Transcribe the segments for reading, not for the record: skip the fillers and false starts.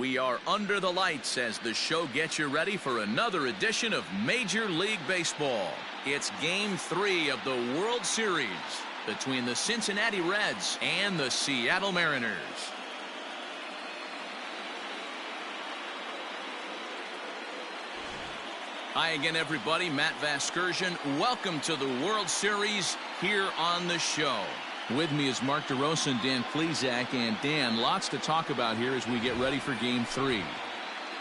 We are under the lights as the show gets you ready for another edition of Major League Baseball. It's Game 3 of the World Series between the Cincinnati Reds and the Seattle Mariners. Hi again, everybody. Matt Vasgersian. Welcome to the World Series here on the show. With me is Mark DeRosa and Dan Plesac. And Dan, lots to talk about here as we get ready for Game 3.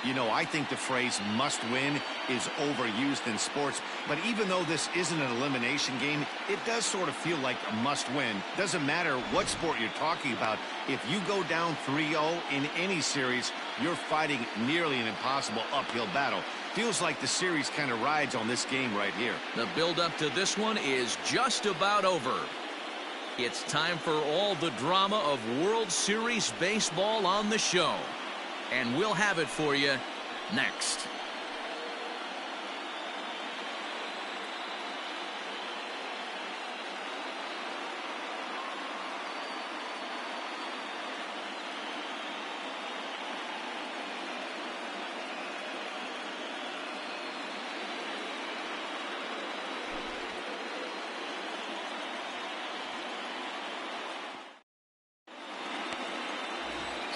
You know, I think the phrase must win is overused in sports, but even though this isn't an elimination game, it does sort of feel like a must win. Doesn't matter what sport you're talking about. If you go down 3-0 in any series, you're fighting nearly an impossible uphill battle. Feels like the series kind of rides on this game right here. The build-up to this one is just about over. It's time for all the drama of World Series baseball on the show. And we'll have it for you next.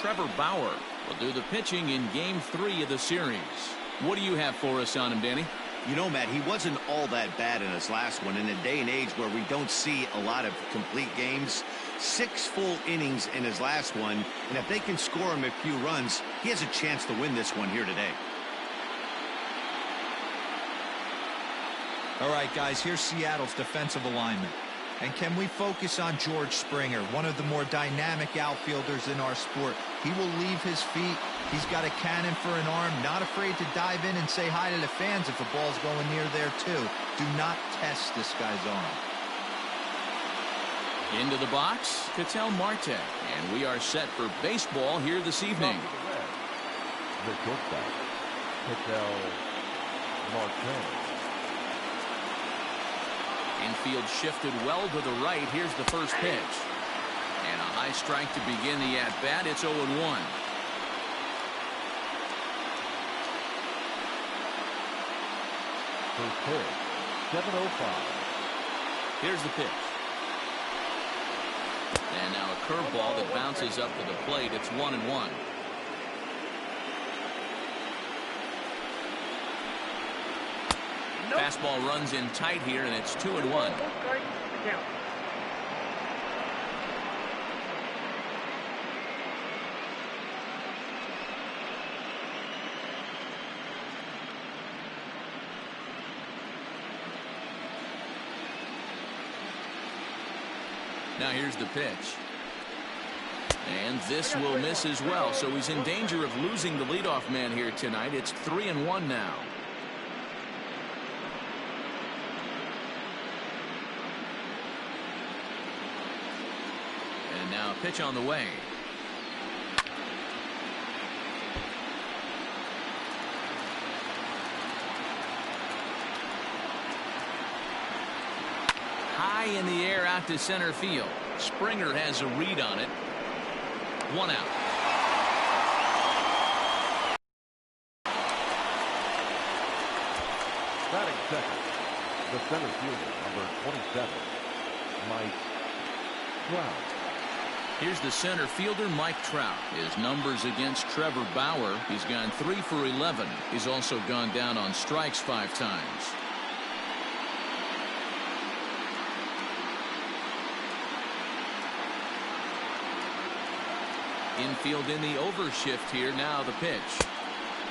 Trevor Bauer will do the pitching in Game 3 of the series. What do you have for us on him, Danny? You know, Matt, he wasn't all that bad in his last one. In a day and age where we don't see a lot of complete games, 6 full innings in his last one, and if they can score him a few runs, he has a chance to win this one here today. All right, guys, here's Seattle's defensive alignment. And can we focus on George Springer, one of the more dynamic outfielders in our sport? He will leave his feet. He's got a cannon for an arm, not afraid to dive in and say hi to the fans if the ball's going near there, too. Do not test this guy's arm. Into the box, Ketel Marte. And we are set for baseball here this evening. The shortstop, Ketel Marte. Infield shifted well to the right. Here's the first pitch. And a high strike to begin the at-bat. It's 0-1. First pitch, 7:05. Here's the pitch. And now a curveball that bounces up to the plate. It's 1-1. Fastball runs in tight here, and it's 2-1. Now here's the pitch. And this will miss as well, so he's in danger of losing the leadoff man here tonight. It's 3-1 now. Now pitch on the way. High in the air out to center field. Springer has a read on it. 1 out. Batting second, the center fielder, number 27, Mike Trout. Here's the center fielder, Mike Trout. His numbers against Trevor Bauer. He's gone 3 for 11. He's also gone down on strikes 5 times. Infield in the overshift here. Now the pitch.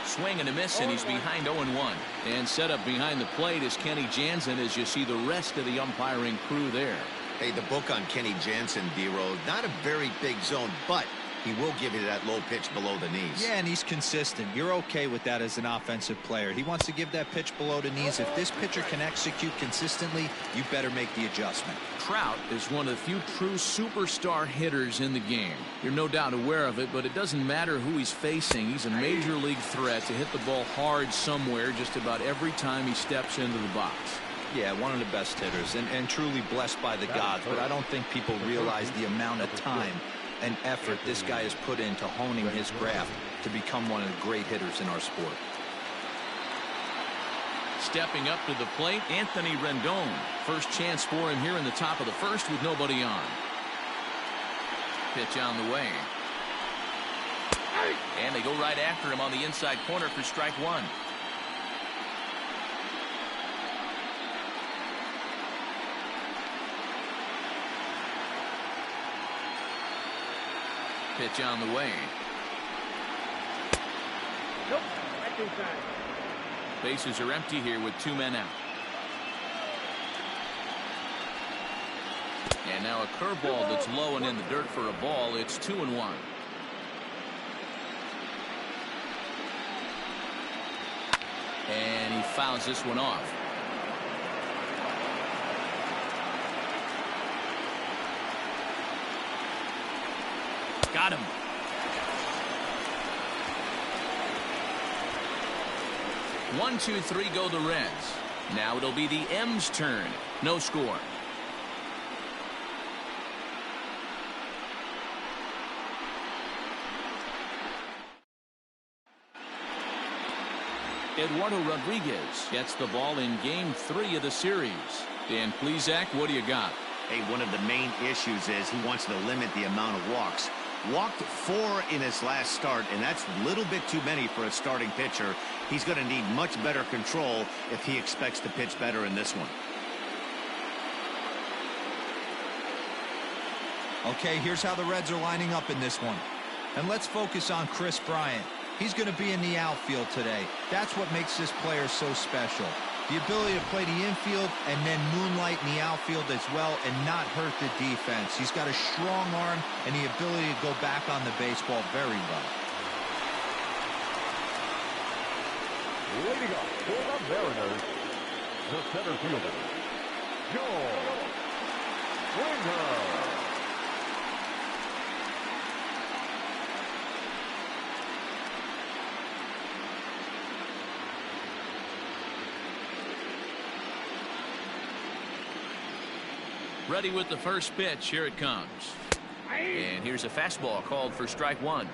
Swing and a miss, and he's behind 0-1. And set up behind the plate is Kenny Jansen as you see the rest of the umpiring crew there. Hey, the book on Kenny Jansen, D-Roll, not a very big zone, but he will give you that low pitch below the knees. Yeah, and he's consistent. You're okay with that as an offensive player. He wants to give that pitch below the knees. If this pitcher can execute consistently, you better make the adjustment. Trout is one of the few true superstar hitters in the game. You're no doubt aware of it, but it doesn't matter who he's facing. He's a major league threat to hit the ball hard somewhere just about every time he steps into the box. Yeah, one of the best hitters and truly blessed by the gods, but I don't think people realize the amount of time and effort this guy has put into honing his craft. to become one of the great hitters in our sport. Stepping up to the plate, Anthony Rendon. First chance for him here in the top of the first with nobody on. Pitch on the way. And they go right after him on the inside corner for strike one. Pitch on the way. Nope. That's inside. Bases are empty here with 2 men out. And now a curveball that's low and in the dirt for a ball. It's 2-1. And he fouls this one off. Got him. 1, 2, 3 go the Reds. Now it'll be the M's turn. No score. Eduardo Rodriguez gets the ball in game 3 of the series. Dan Plesac, what do you got? Hey, one of the main issues is he wants to limit the amount of walks. Walked 4 in his last start, and that's a little bit too many for a starting pitcher. He's going to need much better control if he expects to pitch better in this one. Okay, here's how the Reds are lining up in this one. And let's focus on Chris Bryant. He's going to be in the outfield today. That's what makes this player so special. The ability to play the infield and then moonlight in the outfield as well and not hurt the defense. He's got a strong arm and the ability to go back on the baseball very well. Leading up for the Mariners, the center fielder, George Springer. Ready with the first pitch. Here it comes. And here's a fastball called for strike one.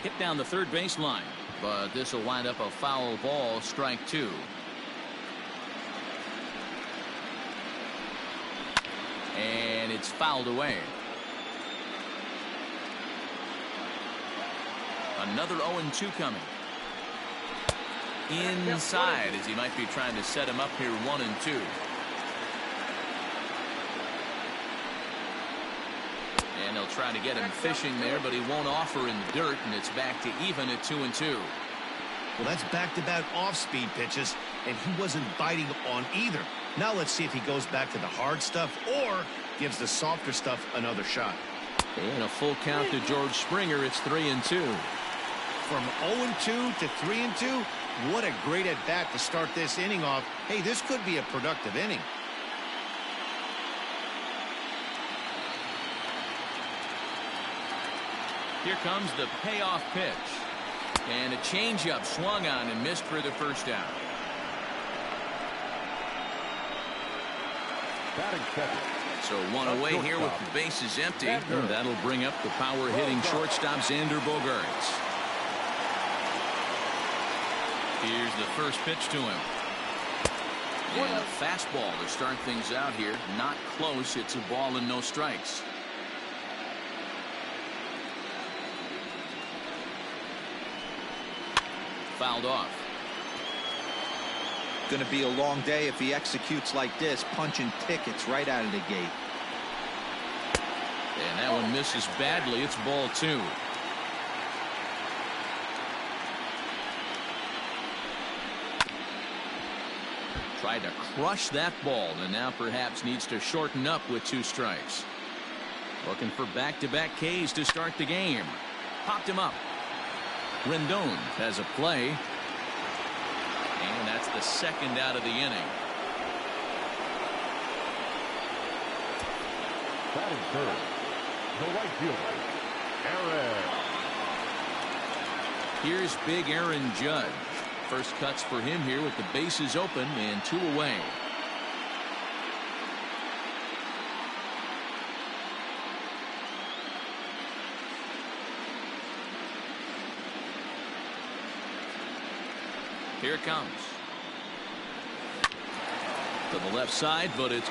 Hit down the third base line, but this will wind up a foul ball. Strike two. And it's fouled away. Another 0-2 coming. Inside, as he might be trying to set him up here 1-2. And they'll try to get him fishing there, but he won't offer in the dirt, and it's back to even at 2-2. Well, that's back-to-back off-speed pitches, and he wasn't biting on either. Now let's see if he goes back to the hard stuff or gives the softer stuff another shot. And a full count to George Springer. It's 3-2. From 0-2 to 3-2, what a great at-bat to start this inning off. Hey, this could be a productive inning. Here comes the payoff pitch. And a changeup swung on and missed for the first out. Batting second. So one away here with the bases empty. And that'll bring up the power-hitting shortstop Xander Bogaerts. Here's the first pitch to him. And a fastball to start things out here. Not close. It's a ball and no strikes. Fouled off. Going to be a long day if he executes like this, punching tickets right out of the gate. And that one misses badly. It's ball two. Tried to crush that ball, and now perhaps needs to shorten up with 2 strikes. Looking for back-to-back Ks to start the game. Popped him up. Rendon has a play. And that's the second out of the inning. Batting third, the right fielder, Aaron. Here's big Aaron Judge. First cuts for him here with the bases open and 2 away. Here it comes. To the left side, but it's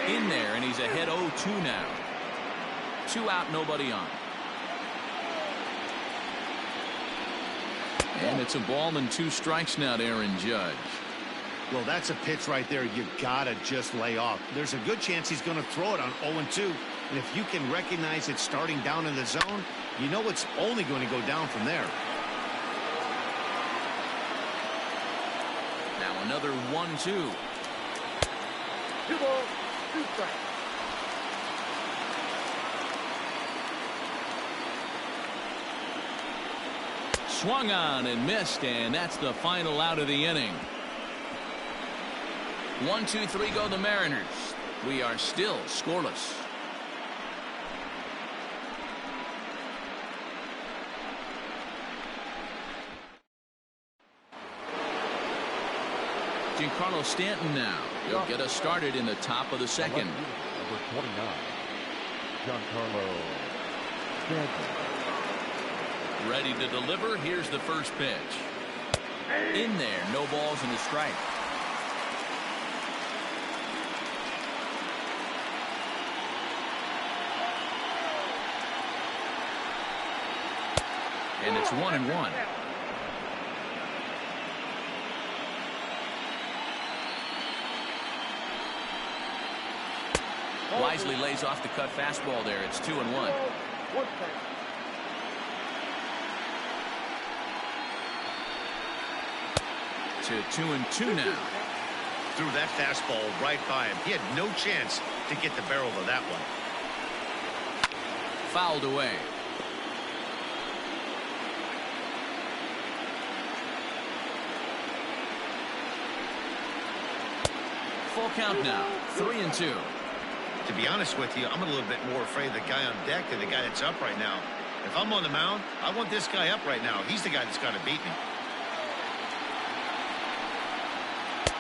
in there, and he's ahead 0-2 now. 2 out, nobody on. And it's a ball and 2 strikes now to Aaron Judge. Well, that's a pitch right there you gotta just lay off. There's a good chance he's going to throw it on 0-2. And if you can recognize it starting down in the zone, you know it's only going to go down from there. Now another 1-2. 2 balls, 2 strikes. Swung on and missed, and that's the final out of the inning. 1, 2, 3 go the Mariners. We are still scoreless. Giancarlo Stanton now. He'll get us started in the top of the second. Number 29, Giancarlo Stanton. Ready to deliver. Here's the first pitch. In there, no balls and a strike. And it's 1-1. Wisely lays off the cut fastball there. It's 2-1. 1 strike. To 2-2 now. Threw that fastball right by him. He had no chance to get the barrel of that one. Fouled away. Full count now. 3-2. To be honest with you, I'm a little bit more afraid of the guy on deck than the guy that's up right now. If I'm on the mound, I want this guy up right now. He's the guy that's got to beat me.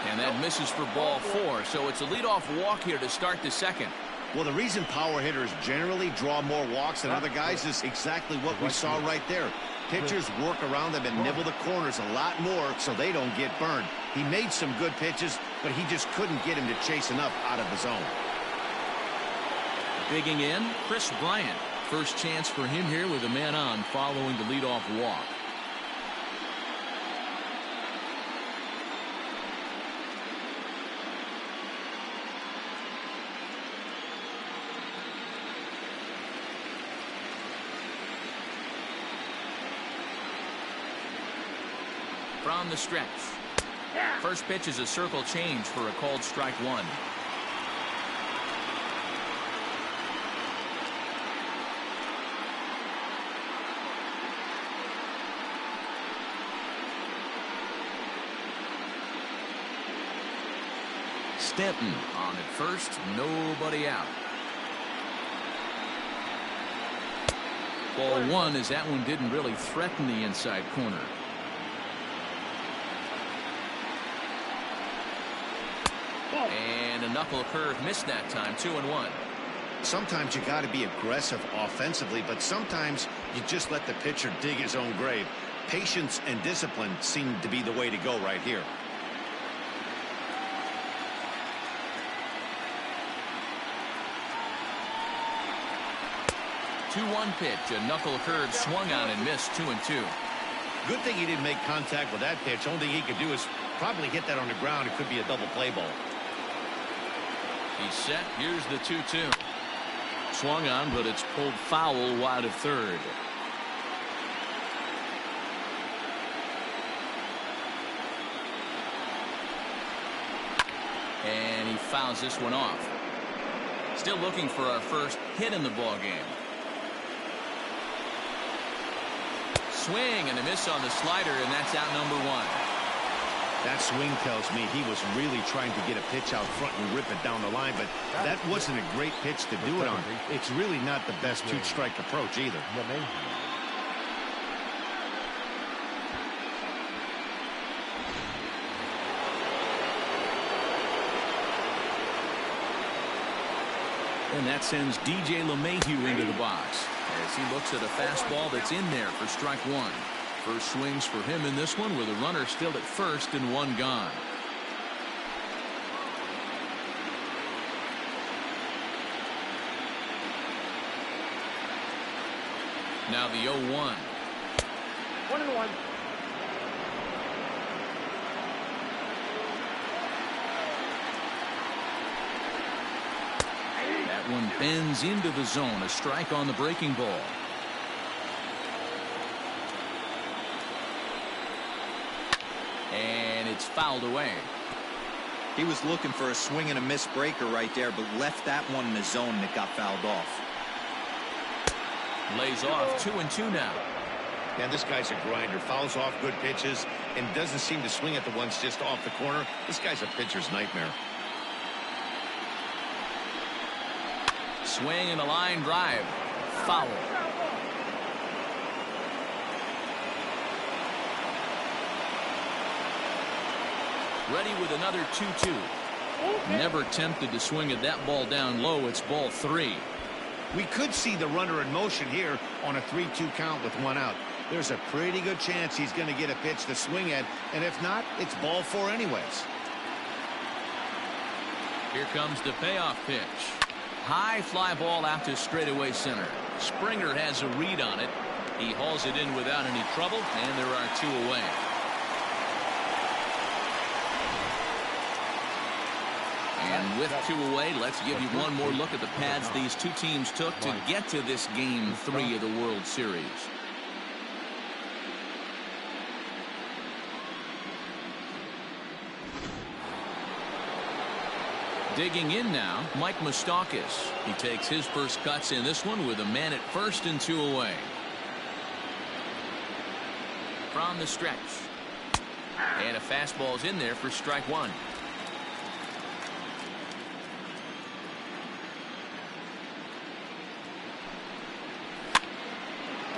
And that misses for ball 4, so it's a leadoff walk here to start the second. Well, the reason power hitters generally draw more walks than other guys is exactly what we saw right there. Pitchers work around them and nibble the corners a lot more so they don't get burned. He made some good pitches, but he just couldn't get him to chase enough out of the zone. Digging in, Chris Bryant. First chance for him here with a man on following the leadoff walk. From the stretch. First pitch is a circle change for a called strike 1. Stanton on at first, nobody out. Ball 1 as that one didn't really threaten the inside corner. And a knuckle curve missed that time. 2-1. Sometimes you got to be aggressive offensively, but sometimes you just let the pitcher dig his own grave. Patience and discipline seem to be the way to go right here. 2-1 pitch. A knuckle curve swung on and missed. 2-2. Good thing he didn't make contact with that pitch. Only thing he could do is probably hit that on the ground. It could be a double play ball. He's set. Here's the 2-2. Swung on, but it's pulled foul wide of third. And he fouls this one off. Still looking for our first hit in the ball game. Swing and a miss on the slider, and that's out number 1. That swing tells me he was really trying to get a pitch out front and rip it down the line, but that wasn't a great pitch to do it on. It's really not the best two-strike approach either. And that sends DJ LeMahieu into the box as he looks at a fastball that's in there for strike one. First swings for him in this one with a runner still at first and one gone. Now the 0-1. 1-1. That one bends into the zone. A strike on the breaking ball. And it's fouled away. He was looking for a swing and a miss breaker right there, but left that one in the zone that got fouled off. Lays off 2-2 now. And this guy's a grinder. Fouls off good pitches and doesn't seem to swing at the ones just off the corner. This guy's a pitcher's nightmare. Swing and a line drive. Foul. Ready with another 2-2. Never tempted to swing at that ball down low. It's ball 3. We could see the runner in motion here on a 3-2 count with one out. There's a pretty good chance he's going to get a pitch to swing at, and if not, it's ball 4 anyways. Here comes the payoff pitch. High fly ball out to straightaway center. Springer has a read on it. He hauls it in without any trouble, and there are 2 away. And with 2 away, let's give you one more look at the pads these two teams took to get to this game 3 of the World Series. Digging in now, Mike Moustakas. He takes his first cuts in this one with a man at first and 2 away. From the stretch. And a fastball's in there for strike 1.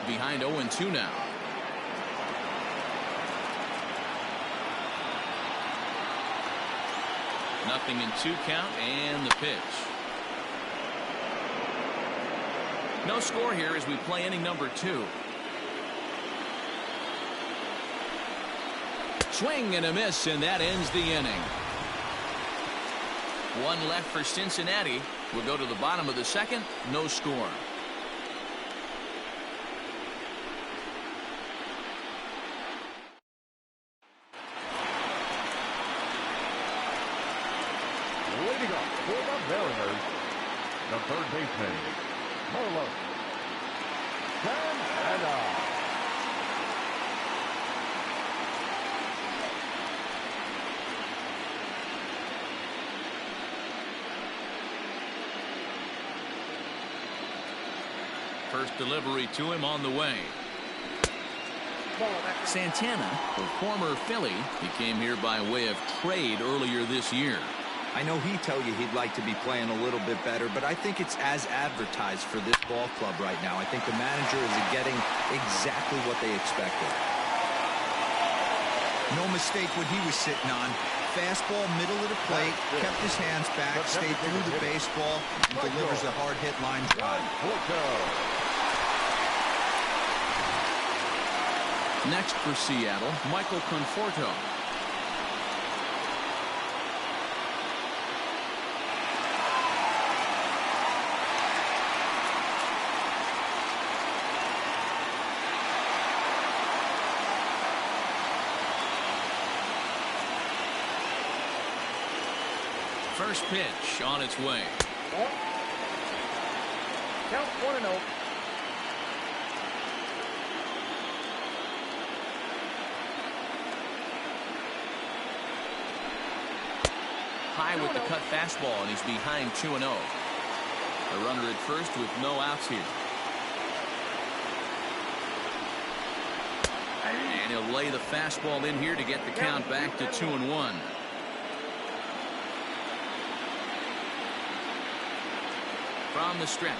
Behind 0-2 now. Nothing in 2 count and the pitch. No score here as we play inning number 2. Swing and a miss, and that ends the inning. 1 left for Cincinnati. We'll go to the bottom of the 2nd. No score. Leading up for the Mariners, the third baseman, Carlos Santana. First delivery to him on the way. Santana, a former Philly, he came here by way of trade earlier this year. I know he'd tell you he'd like to be playing a little bit better, but I think it's as advertised for this ball club right now. I think the manager is getting exactly what they expected. No mistake what he was sitting on. Fastball, middle of the plate, kept his hands back, stayed through the baseball, and delivers a hard-hit line drive. Next for Seattle, Michael Conforto. First pitch on its way. Count 1-0. High with the cut fastball, and he's behind 2-0. A runner at first with no outs here. And he'll lay the fastball in here to get the count back to 2-1. From the stretch.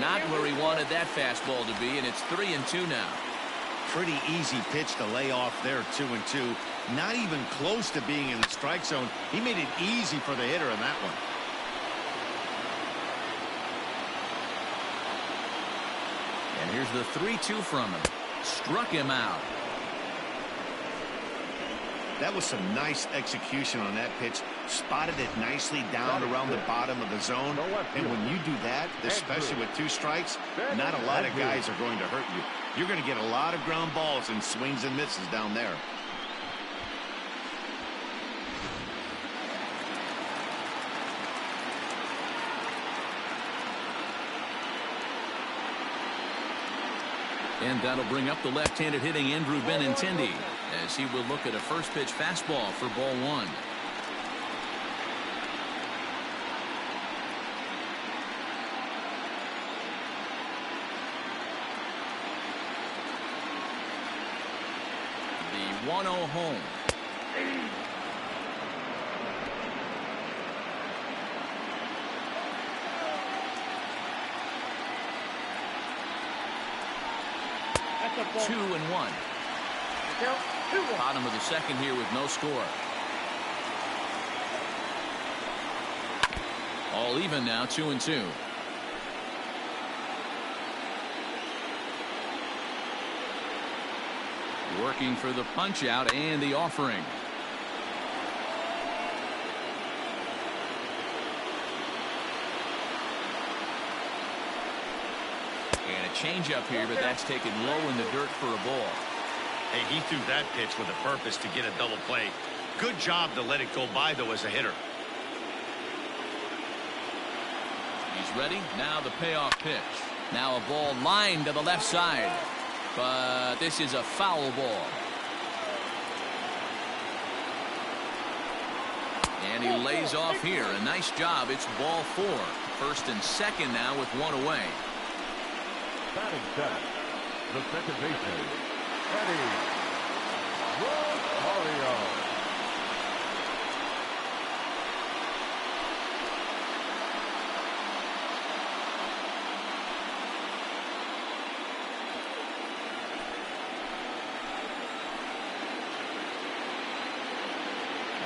Not where he wanted that fastball to be, and it's 3-2 now. Pretty easy pitch to lay off there, 2-2. Not even close to being in the strike zone. He made it easy for the hitter in that one. And here's the 3-2 from him. Struck him out. That was some nice execution on that pitch. Spotted it nicely down around the bottom of the zone. And when you do that, especially with 2 strikes, not a lot of guys are going to hurt you. You're going to get a lot of ground balls and swings and misses down there. And that'll bring up the left-handed hitting Andrew Benintendi as he will look at a first pitch fastball for ball 1. The 1-0 home. That's a 2-1. Bottom of the second here with no score. All even now, 2-2. Working for the punch out and the offering. And a changeup here, but that's taken low in the dirt for a ball. Hey, he threw that pitch with a purpose to get a double play. Good job to let it go by, though, as a hitter. He's ready. Now the payoff pitch. Now a ball lined to the left side. But this is a foul ball. And he lays off here. A nice job. It's ball 4. First and second now with 1 away. Batting seventh, the second baseman, Eddie Rosario.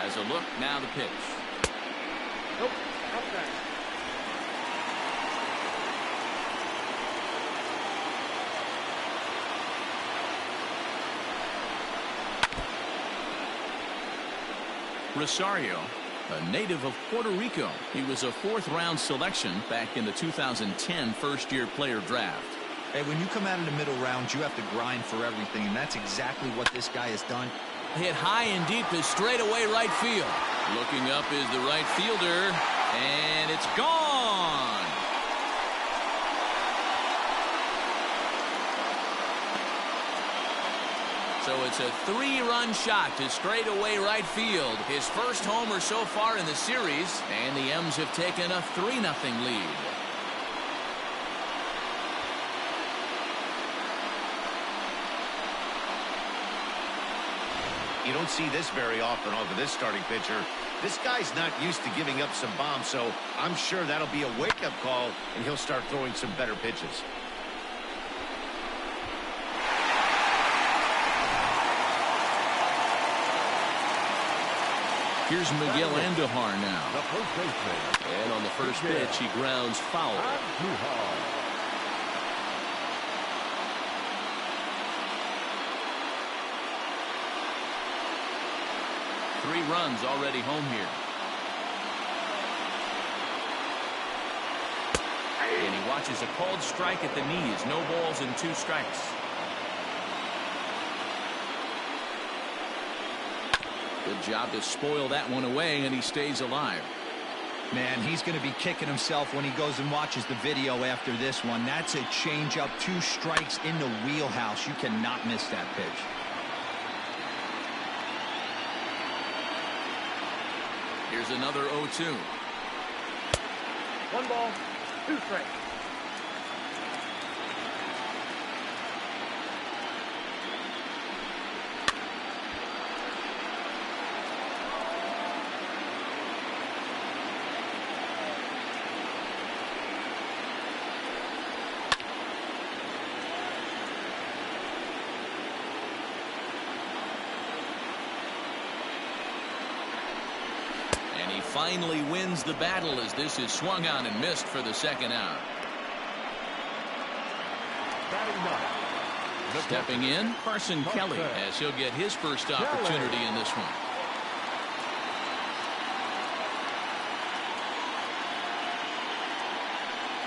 As a look, now the pitch. Nope, outside. Rosario, a native of Puerto Rico. He was a 4th-round selection back in the 2010 first-year player draft. Hey, when you come out of the middle rounds, you have to grind for everything, and that's exactly what this guy has done. Hit high and deep to straightaway right field. Looking up is the right fielder, and it's gone. So it's a 3-run shot to straightaway right field. His first homer so far in the series, and the M's have taken a 3-0 lead. You don't see this very often off of this starting pitcher. This guy's not used to giving up some bombs, so I'm sure that'll be a wake-up call, and he'll start throwing some better pitches. Here's Miguel Andujar now. The first baseman. And on the first pitch, he grounds foul. Andujar. 3 runs already home here. And he watches a called strike at the knees. No balls and 2 strikes. Good job to spoil that one away, and he stays alive. Man, he's going to be kicking himself when he goes and watches the video after this one. That's a changeup, 2 strikes in the wheelhouse. You cannot miss that pitch. Here's another 0-2. 1 ball, 2 strikes. And he finally wins the battle as this is swung on and missed for the second out. Stepping in, Carson Kelly, as he'll get his first opportunity in this one.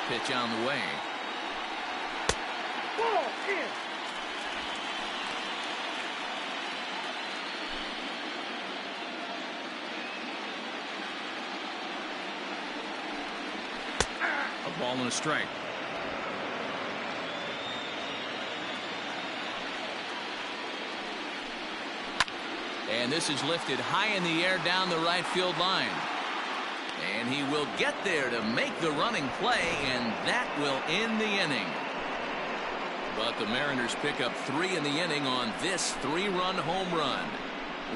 Pitch on the way. Ball in. A ball and a strike. And this is lifted high in the air down the right field line. And he will get there to make the running play, and that will end the inning. But the Mariners pick up 3 in the inning on this 3-run home run.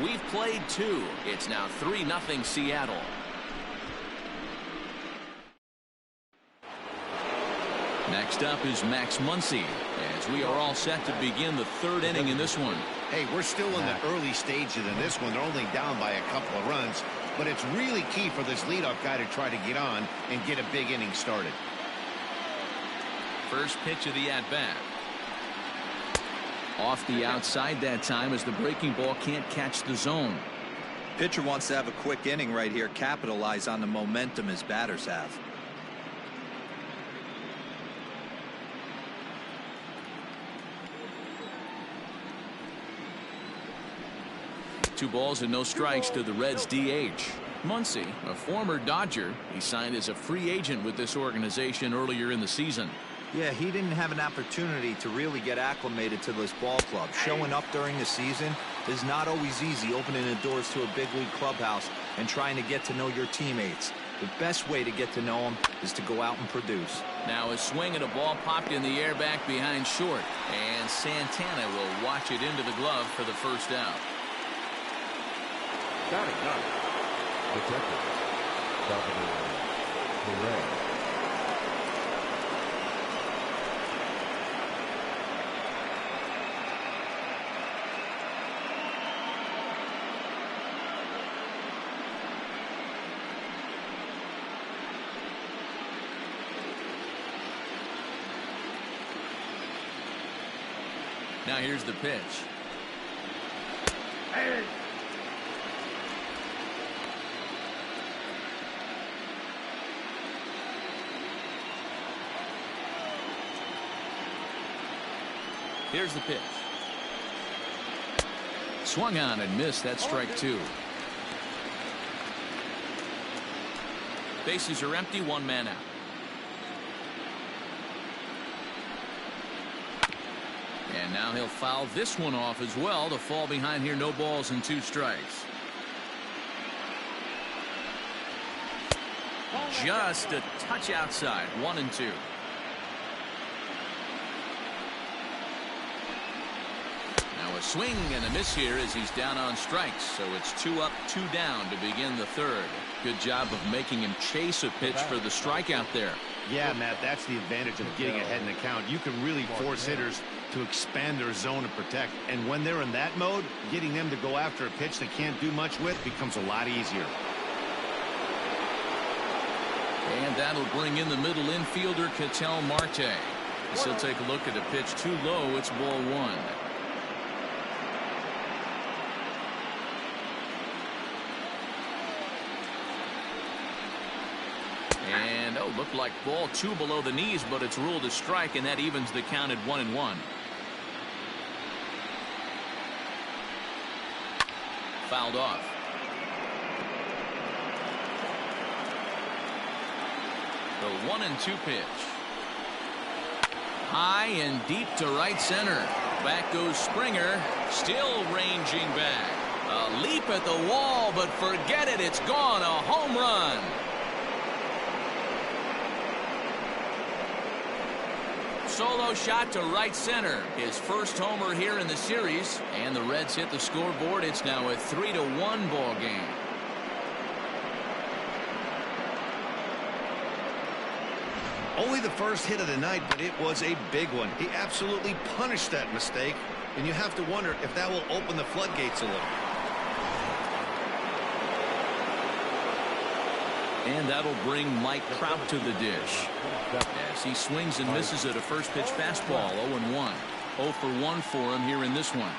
We've played 2. It's now 3-0 Seattle. Next up is Max Muncy, as we are all set to begin the 3rd inning in this one. Hey, we're still in the early stages in this one. They're only down by a couple of runs, but it's really key for this leadoff guy to try to get on and get a big inning started. First pitch of the at-bat. Off the outside that time as the breaking ball can't catch the zone. Pitcher wants to have a quick inning right here, capitalize on the momentum his batters have. Two balls and no strikes to the Reds DH. Muncy, a former Dodger, he signed as a free agent with this organization earlier in the season. Yeah, he didn't have an opportunity to really get acclimated to this ball club. Showing up during the season is not always easy, opening the doors to a big league clubhouse and trying to get to know your teammates. The best way to get to know them is to go out and produce. Now a swing and a ball popped in the air back behind short, and Santana will watch it into the glove for the first out. Batting ninth, Detective Salvador Perez. Now here's the pitch. Hey. Here's the pitch. Swung on and missed. That's strike 2. Bases are empty, 1 man out. And now he'll foul this one off as well to fall behind here. No balls and 2 strikes. Just a touch outside. 1-2. Now a swing and a miss here as he's down on strikes. So it's 2 up, 2 down to begin the 3rd. Good job of making him chase a pitch for the strikeout there. Yeah, Matt, that's the advantage of getting ahead in the count. You can really force hitters to expand their zone and protect. And when they're in that mode, getting them to go after a pitch they can't do much with becomes a lot easier. And that'll bring in the middle infielder, Ketel Marte. As he'll take a look at a pitch too low. It's ball 1. And looked like ball 2 below the knees, but it's ruled a strike, and that evens the count at 1-1. Fouled off. The 1-2 pitch. High and deep to right center. Back goes Springer, still ranging back. A leap at the wall, but forget it. It's gone. A home run. Solo shot to right center. His first homer here in the series. And the Reds hit the scoreboard. It's now a 3-1 ball game. Only the first hit of the night, but it was a big one. He absolutely punished that mistake. And you have to wonder if that will open the floodgates a little. And that'll bring Mike Trout to the dish. As he swings and misses at a first pitch fastball. 0-1. 0 for 1 for him here in this one.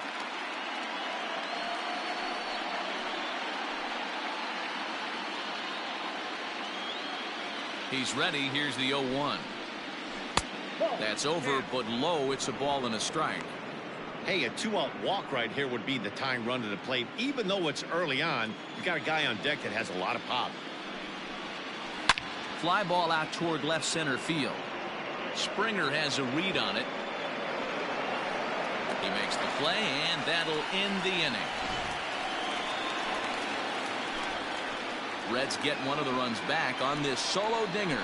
He's ready. Here's the 0-1. That's over, but low. It's a ball and a strike. Hey, a 2-out walk right here would be the tying run to the plate. Even though it's early on, you got a guy on deck that has a lot of pop. Fly ball out toward left center field. Springer has a read on it. He makes the play, and that'll end the inning. Reds get one of the runs back on this solo dinger.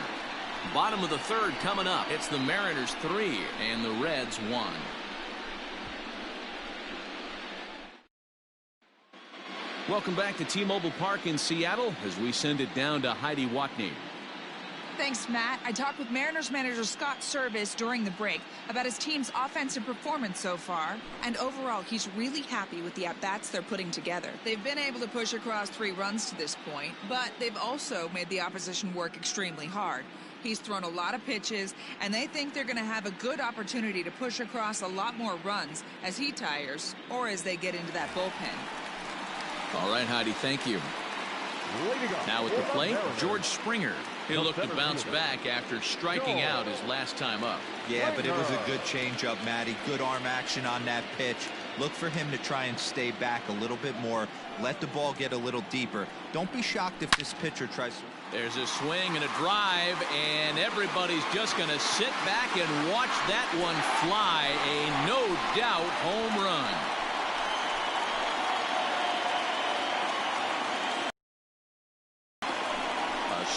Bottom of the third coming up. It's the Mariners 3 and the Reds 1. Welcome back to T-Mobile Park in Seattle as we send it down to Heidi Watney. Thanks, Matt. I talked with Mariners manager Scott Service during the break about his team's offensive performance so far. And overall, he's really happy with the at-bats they're putting together. They've been able to push across 3 runs to this point, but they've also made the opposition work extremely hard. He's thrown a lot of pitches, and they think they're going to have a good opportunity to push across a lot more runs as he tires or as they get into that bullpen. All right, Heidi, thank you. Now at the plate, George Springer. He'll look to bounce back after striking out his last time up. Yeah, but it was a good changeup, Matty. Good arm action on that pitch. Look for him to try and stay back a little bit more. Let the ball get a little deeper. Don't be shocked if this pitcher tries to... There's a swing and a drive, and everybody's just going to sit back and watch that one fly. A no-doubt home run.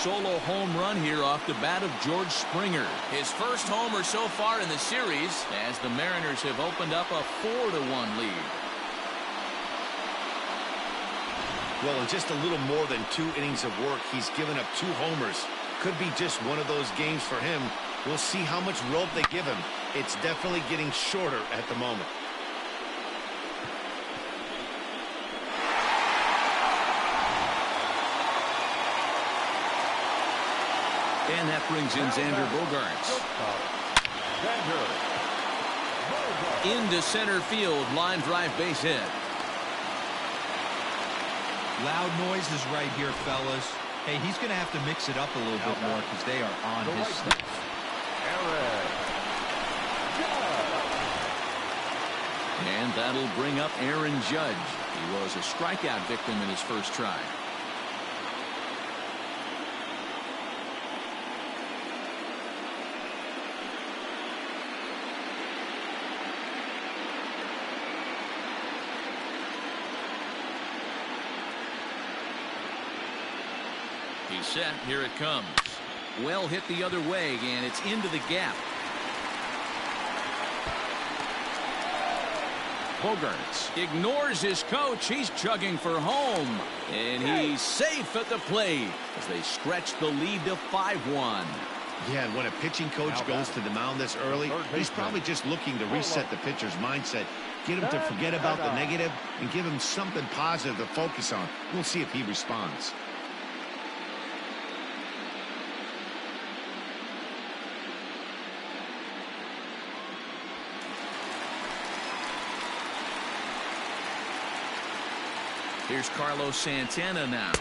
Solo home run here off the bat of George Springer. His first homer so far in the series as the Mariners have opened up a 4-1 lead. Well, in just a little more than 2 innings of work, he's given up 2 homers. Could be just one of those games for him. We'll see how much rope they give him. It's definitely getting shorter at the moment. And that brings in Xander Bogaerts. Into center field, line drive base hit. Loud noises right here, fellas. Hey, he's going to have to mix it up a little bit more because they are on his stuff. And that'll bring up Aaron Judge. He was a strikeout victim in his first try. He's set. Here it comes. Well hit the other way, and it's into the gap. Bogaerts ignores his coach. He's chugging for home. And he's safe at the plate as they stretch the lead to 5-1. Yeah, and when a pitching coach goes to the mound this early, he's probably just looking to reset the pitcher's mindset, get him to forget about the negative, and give him something positive to focus on. We'll see if he responds. Here's Carlos Santana now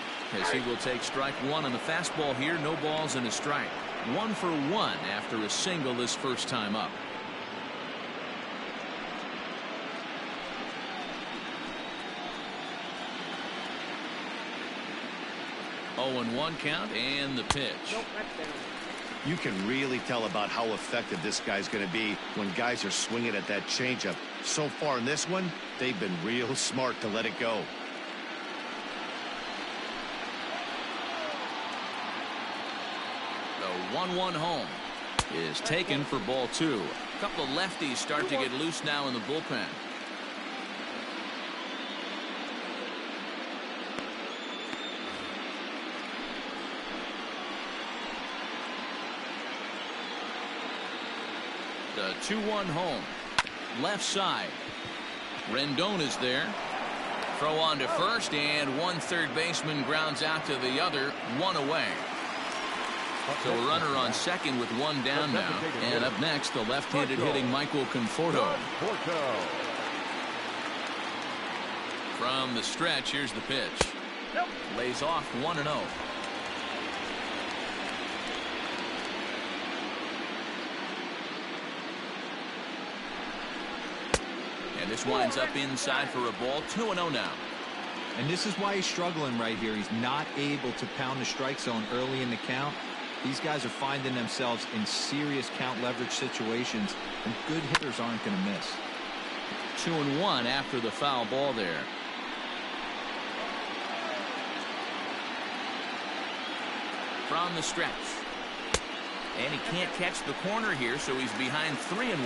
as he will take strike 1 on the fastball here. No balls and a strike. 1 for 1 after a single his first time up. Oh, and 1 count and the pitch. You can really tell about how effective this guy's going to be when guys are swinging at that changeup. So far in this one, they've been real smart to let it go. The 1-1 home is taken for ball 2. A couple of lefties start to get loose now in the bullpen. The 2-1 home. Left side. Rendon is there. Throw on to first, and one third baseman grounds out to the other, one away. So a runner on second with one down now. And up next, the left-handed hitting Michael Conforto. From the stretch, here's the pitch. Lays off 1-0. And this winds up inside for a ball. 2-0 now. And this is why he's struggling right here. He's not able to pound the strike zone early in the count. These guys are finding themselves in serious count leverage situations, and good hitters aren't going to miss. 2-1 after the foul ball there. From the stretch. And he can't catch the corner here, so he's behind 3-1.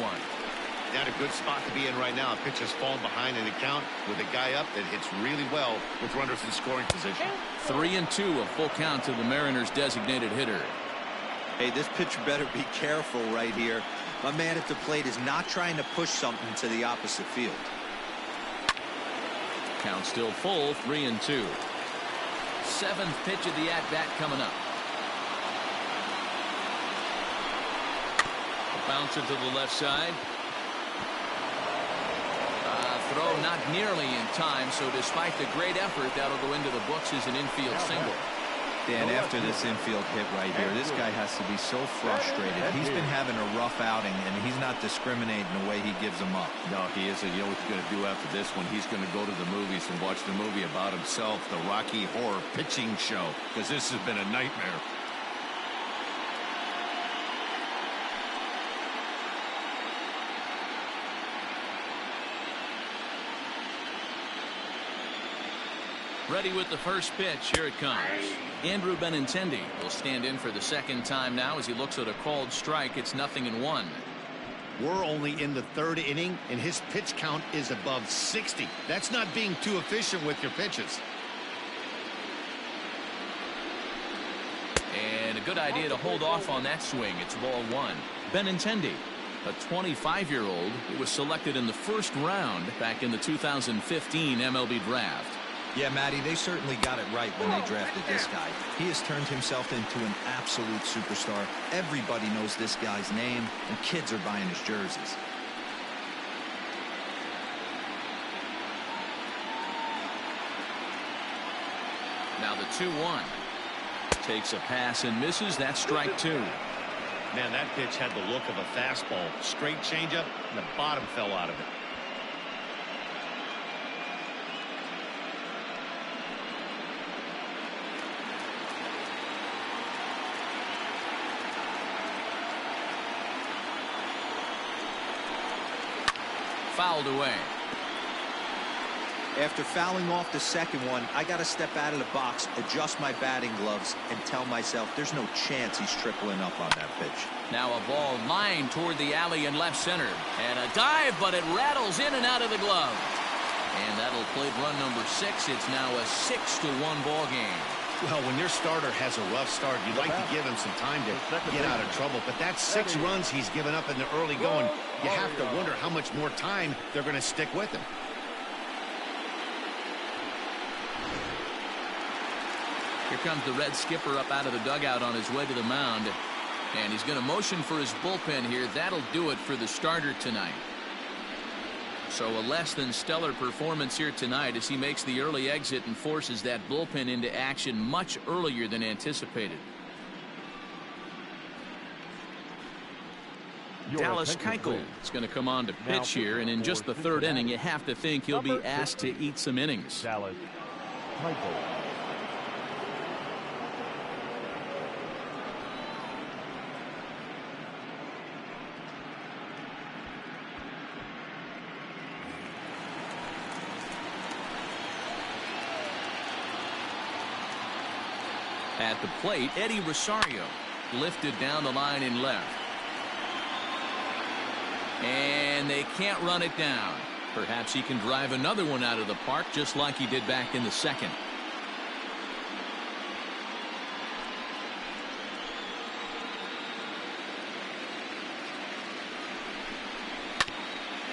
Not a good spot to be in right now. A pitch has fallen behind in the count with a guy up that hits really well with runners in scoring position. 3-2, a full count to the Mariners' designated hitter. Hey, this pitcher better be careful right here. My man at the plate is not trying to push something to the opposite field. Count still full, 3-2. Seventh pitch of the at-bat coming up. A bouncer to the left side. Throw not nearly in time, so despite the great effort, that'll go into the books as an infield single. Dan, after this infield hit right here, this guy has to be so frustrated. He's been having a rough outing, and he's not discriminating the way he gives them up. No, he isn't. You know what he's going to do after this one? He's going to go to the movies and watch the movie about himself, the Rocky Horror Pitching Show, because this has been a nightmare. Ready with the first pitch. Here it comes. Andrew Benintendi will stand in for the second time now as he looks at a called strike. It's 0-1. We're only in the third inning, and his pitch count is above 60. That's not being too efficient with your pitches. And a good idea to hold off on that swing. It's ball 1. Benintendi, a 25-year-old who was selected in the first round back in the 2015 MLB draft. Yeah, Matty, they certainly got it right when they drafted this guy. He has turned himself into an absolute superstar. Everybody knows this guy's name, and kids are buying his jerseys. Now the 2-1. Takes a pass and misses. That's strike 2. Man, that pitch had the look of a fastball. Straight changeup, and the bottom fell out of it. Fouled away. After fouling off the second one, I got to step out of the box, adjust my batting gloves, and tell myself there's no chance he's tripling up on that pitch. Now a ball lined toward the alley in left center. And a dive, but it rattles in and out of the glove. And that'll play run number 6. It's now a 6-1 ball game. Well, when your starter has a rough start, you'd like to give him some time to get out of trouble. But that's 6 runs he's given up in the early going. You have to wonder how much more time they're going to stick with him. Here comes the Red skipper up out of the dugout on his way to the mound. And he's going to motion for his bullpen here. That'll do it for the starter tonight. So a less than stellar performance here tonight as he makes the early exit and forces that bullpen into action much earlier than anticipated. Dallas Keuchel is going to come on to pitch here, and in just the third inning, you have to think he'll be asked to eat some innings. Dallas Keuchel. At the plate, Eddie Rosario. Lifted down the line in left. And they can't run it down. Perhaps he can drive another one out of the park just like he did back in the second.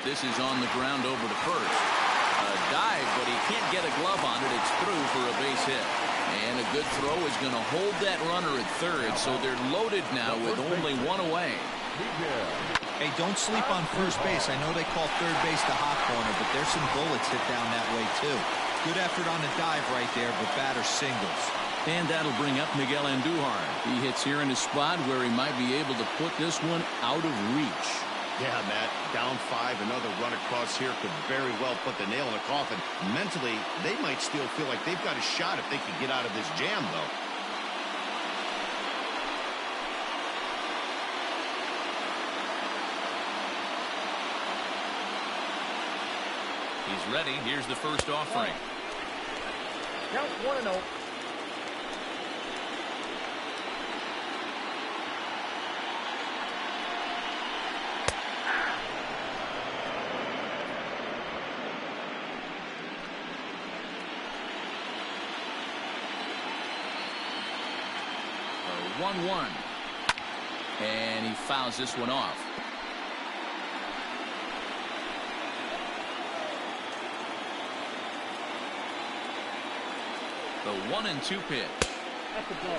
This is on the ground over to first. A dive, but he can't get a glove on it. It's through for a base hit. And a good throw is going to hold that runner at third, so they're loaded now with only one away. Hey, don't sleep on first base. I know they call third base the hot corner, but there's some bullets hit down that way, too. Good effort on the dive right there, but batter singles. And that'll bring up Miguel Andujar. He hits here in a spot where he might be able to put this one out of reach. Yeah, Matt, down 5, another run across here could very well put the nail in the coffin. Mentally, they might still feel like they've got a shot if they can get out of this jam, though. He's ready. Here's the first offering. Count 1-0. A 1-1. And he fouls this one off. The 1-2 pitch. That's a ball.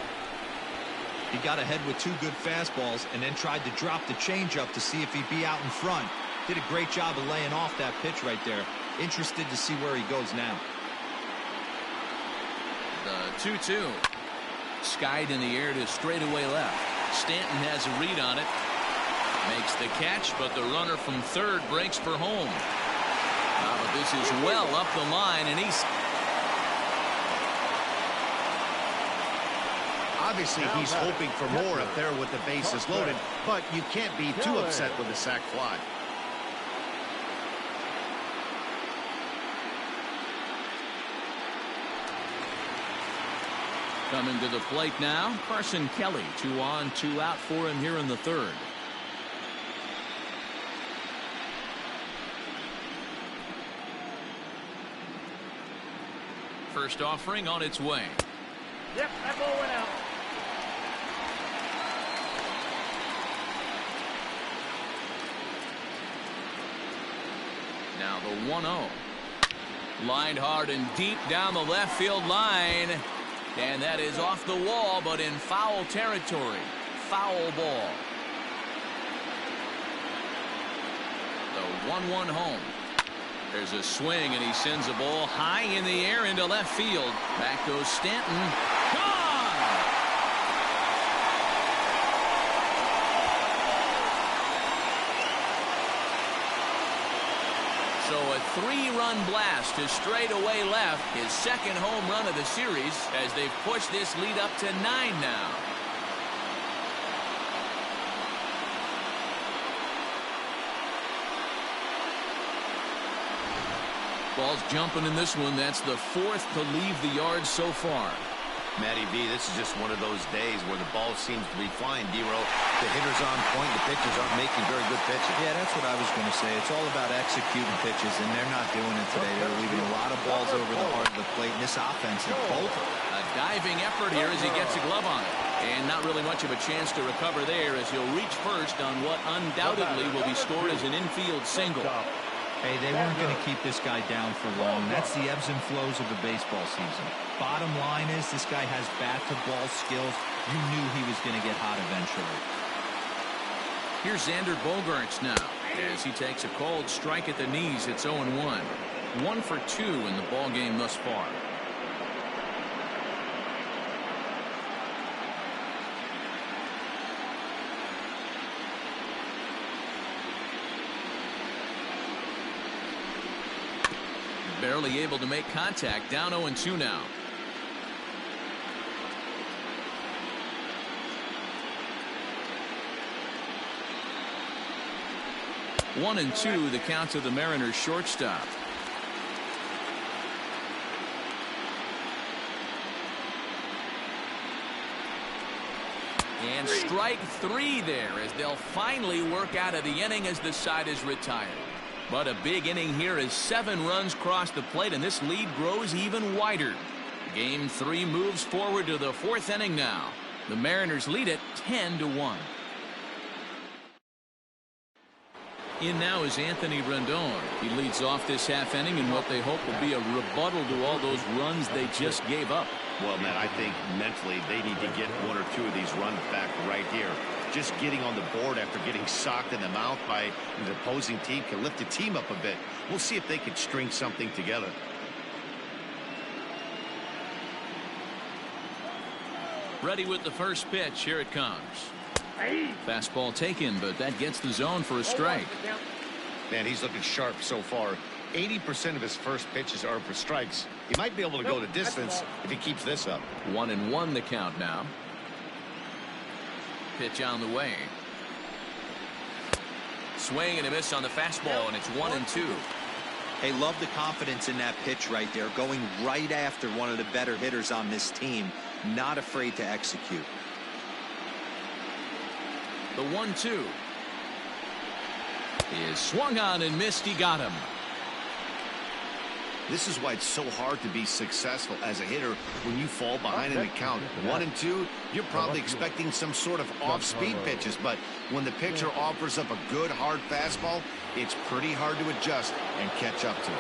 He got ahead with 2 good fastballs and then tried to drop the changeup to see if he'd be out in front. Did a great job of laying off that pitch right there. Interested to see where he goes now. The 2-2. Skied in the air to straightaway left. Stanton has a read on it. Makes the catch, but the runner from third breaks for home. But this is well up the line, and he's... Obviously, he's hoping for more up there with the bases loaded, but you can't be too upset with a sac fly. Coming to the plate now, Carson Kelly. 2 on, 2 out for him here in the third. First offering on its way. Yep, that ball went out. Now the 1-0. Lined hard and deep down the left field line. And that is off the wall, but in foul territory. Foul ball. The 1-1 home. There's a swing, and he sends a ball high in the air into left field. Back goes Stanton. Gone! So a 3-run blast to straightaway left, his second home run of the series, as they've pushed this lead up to 9 now. Ball's jumping in this one. That's the 4th to leave the yard so far. Matty B, this is just one of those days where the ball seems to be flying, D-Row. The hitter's on point. The pitchers aren't making very good pitches. Yeah, that's what I was going to say. It's all about executing pitches, and they're not doing it today. They're leaving a lot of balls over the heart of the plate, and this offense is both. A diving effort here as he gets a glove on it. And not really much of a chance to recover there as he'll reach first on what undoubtedly will be scored as an infield single. Hey, they weren't going to keep this guy down for long. That's the ebbs and flows of a baseball season. Bottom line is this guy has bat-to-ball skills. You knew he was going to get hot eventually. Here's Xander Bogaerts now as he takes a cold strike at the knees. It's 0-1. 1 for 2 in the ball game thus far. Barely able to make contact. Down 0-2 now. One and two, the count to the Mariners shortstop. And strike 3 there as they'll finally work out of the inning as the side is retired. But a big inning here as 7 runs cross the plate, and this lead grows even wider. Game 3 moves forward to the 4th inning now. The Mariners lead it 10-1. In now is Anthony Rendon. He leads off this half inning in what they hope will be a rebuttal to all those runs they just gave up. Well, Matt, I think mentally they need to get 1 or 2 of these runs back right here. Just getting on the board after getting socked in the mouth by the opposing team can lift the team up a bit. We'll see if they can string something together. Ready with the first pitch. Here it comes. Fastball taken, but that gets the zone for a strike. Man, he's looking sharp so far. 80% of his first pitches are for strikes. He might be able to go the distance if he keeps this up. 1-1 the count now. Pitch on the way. Swing and a miss on the fastball, and it's 1-2. Hey, love the confidence in that pitch right there, going right after one of the better hitters on this team. Not afraid to execute. The 1-2 is swung on and missed. He got him. This is why it's so hard to be successful as a hitter when you fall behind in the count. 1-2, you're probably expecting some sort of off-speed pitches, but when the pitcher offers up a good hard fastball, it's pretty hard to adjust and catch up to it.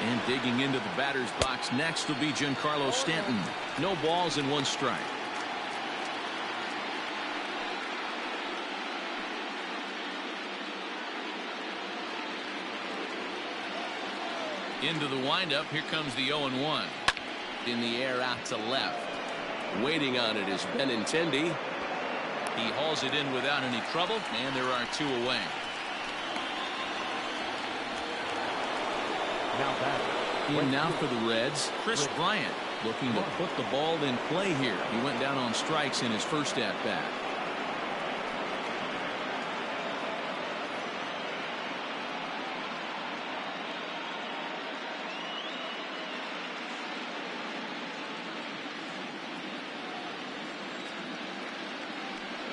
And digging into the batter's box next will be Giancarlo Stanton. No balls and 1 strike. Into the windup. Here comes the 0-1. In the air out to left. Waiting on it is Benintendi. He hauls it in without any trouble, and there are 2 away. In now for the Reds, Chris Bryant looking to put the ball in play here. He went down on strikes in his first at-bat.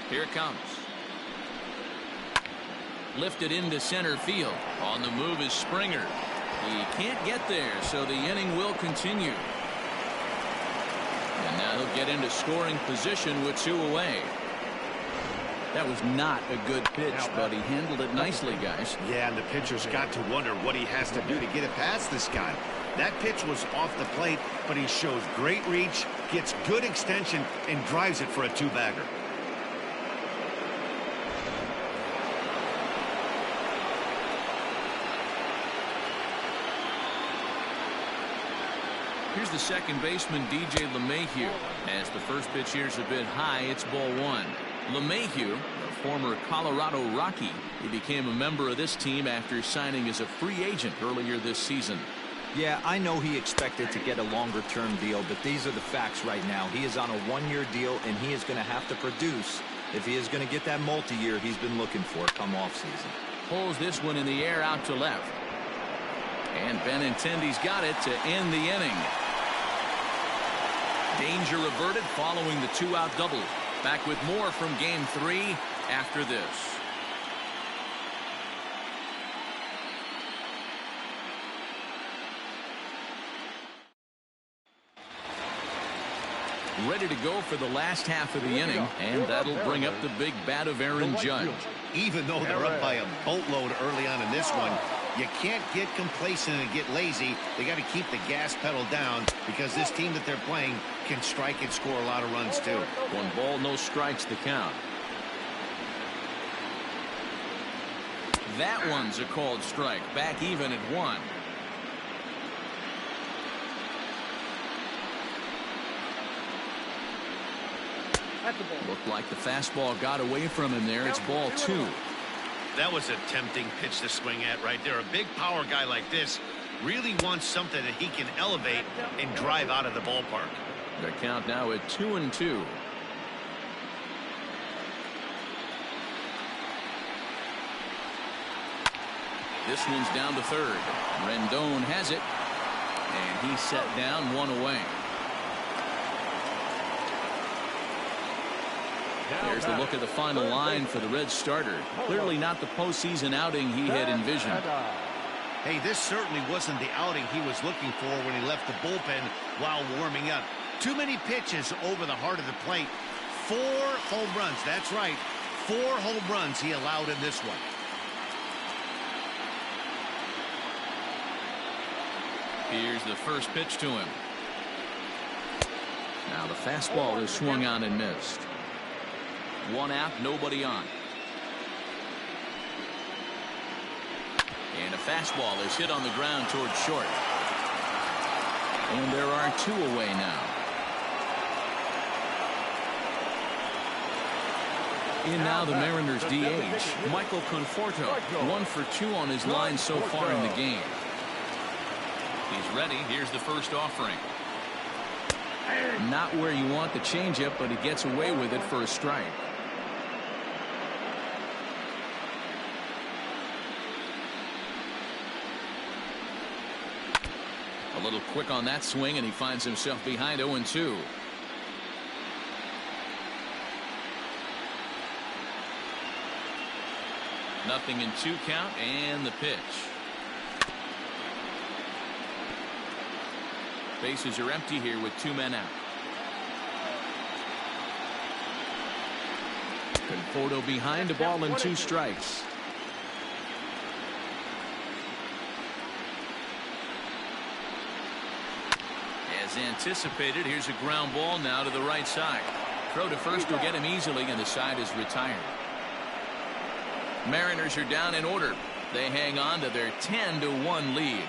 Here it comes. Lifted into center field. On the move is Springer. He can't get there, so the inning will continue. And now he'll get into scoring position with 2 away. That was not a good pitch, but he handled it nicely, guys. Yeah, and the pitcher's got to wonder what he has to do to get it past this guy. That pitch was off the plate, but he shows great reach, gets good extension, and drives it for a 2-bagger. Here's the second baseman, DJ LeMahieu. As the first pitch here's a bit high, it's ball 1. LeMahieu, a former Colorado Rocky, he became a member of this team after signing as a free agent earlier this season. Yeah, I know he expected to get a longer-term deal, but these are the facts right now. He is on a 1-year deal, and he is going to have to produce if he is going to get that multi-year he's been looking for come off-season. Pulls this one in the air out to left. And Benintendi's got it to end the inning. Danger averted following the 2-out double. Back with more from Game 3 after this. Ready to go for the last half of the inning, and that'll bring up the big bat of Aaron Judge. Even though they're up by a boatload early on in this one, you can't get complacent and get lazy. They got to keep the gas pedal down because this team that they're playing can strike and score a lot of runs too. 1 ball, no strikes to count. That one's a called strike. Back even at 1. Looked like the fastball got away from him there. It's ball 2. That was a tempting pitch to swing at right there. A big power guy like this really wants something that he can elevate and drive out of the ballpark. The count now at 2-2. This one's down to third. Rendon has it, and he's set down 1 away. There's the look at the final line for the Reds starter. Clearly not the postseason outing he had envisioned. Hey, this certainly wasn't the outing he was looking for when he left the bullpen while warming up. Too many pitches over the heart of the plate. 4 home runs. That's right. 4 home runs he allowed in this one. Here's the first pitch to him. Now the fastball is swung on and missed. 1 out, nobody on. And a fastball is hit on the ground towards short. And there are 2 away now. In now the Mariners DH, Michael Conforto. 1 for 2 on his line so far in the game. He's ready. Here's the first offering. Not where you want the changeup, but he gets away with it for a strike. A little quick on that swing, and he finds himself behind 0-2. Nothing in 2 count, and the pitch. Bases are empty here with 2 men out. Conforto behind, a ball and 2 strikes. As anticipated, here's a ground ball now to the right side. Throw to first will get him easily, and the side is retired. Mariners are down in order. They hang on to their 10-1 lead.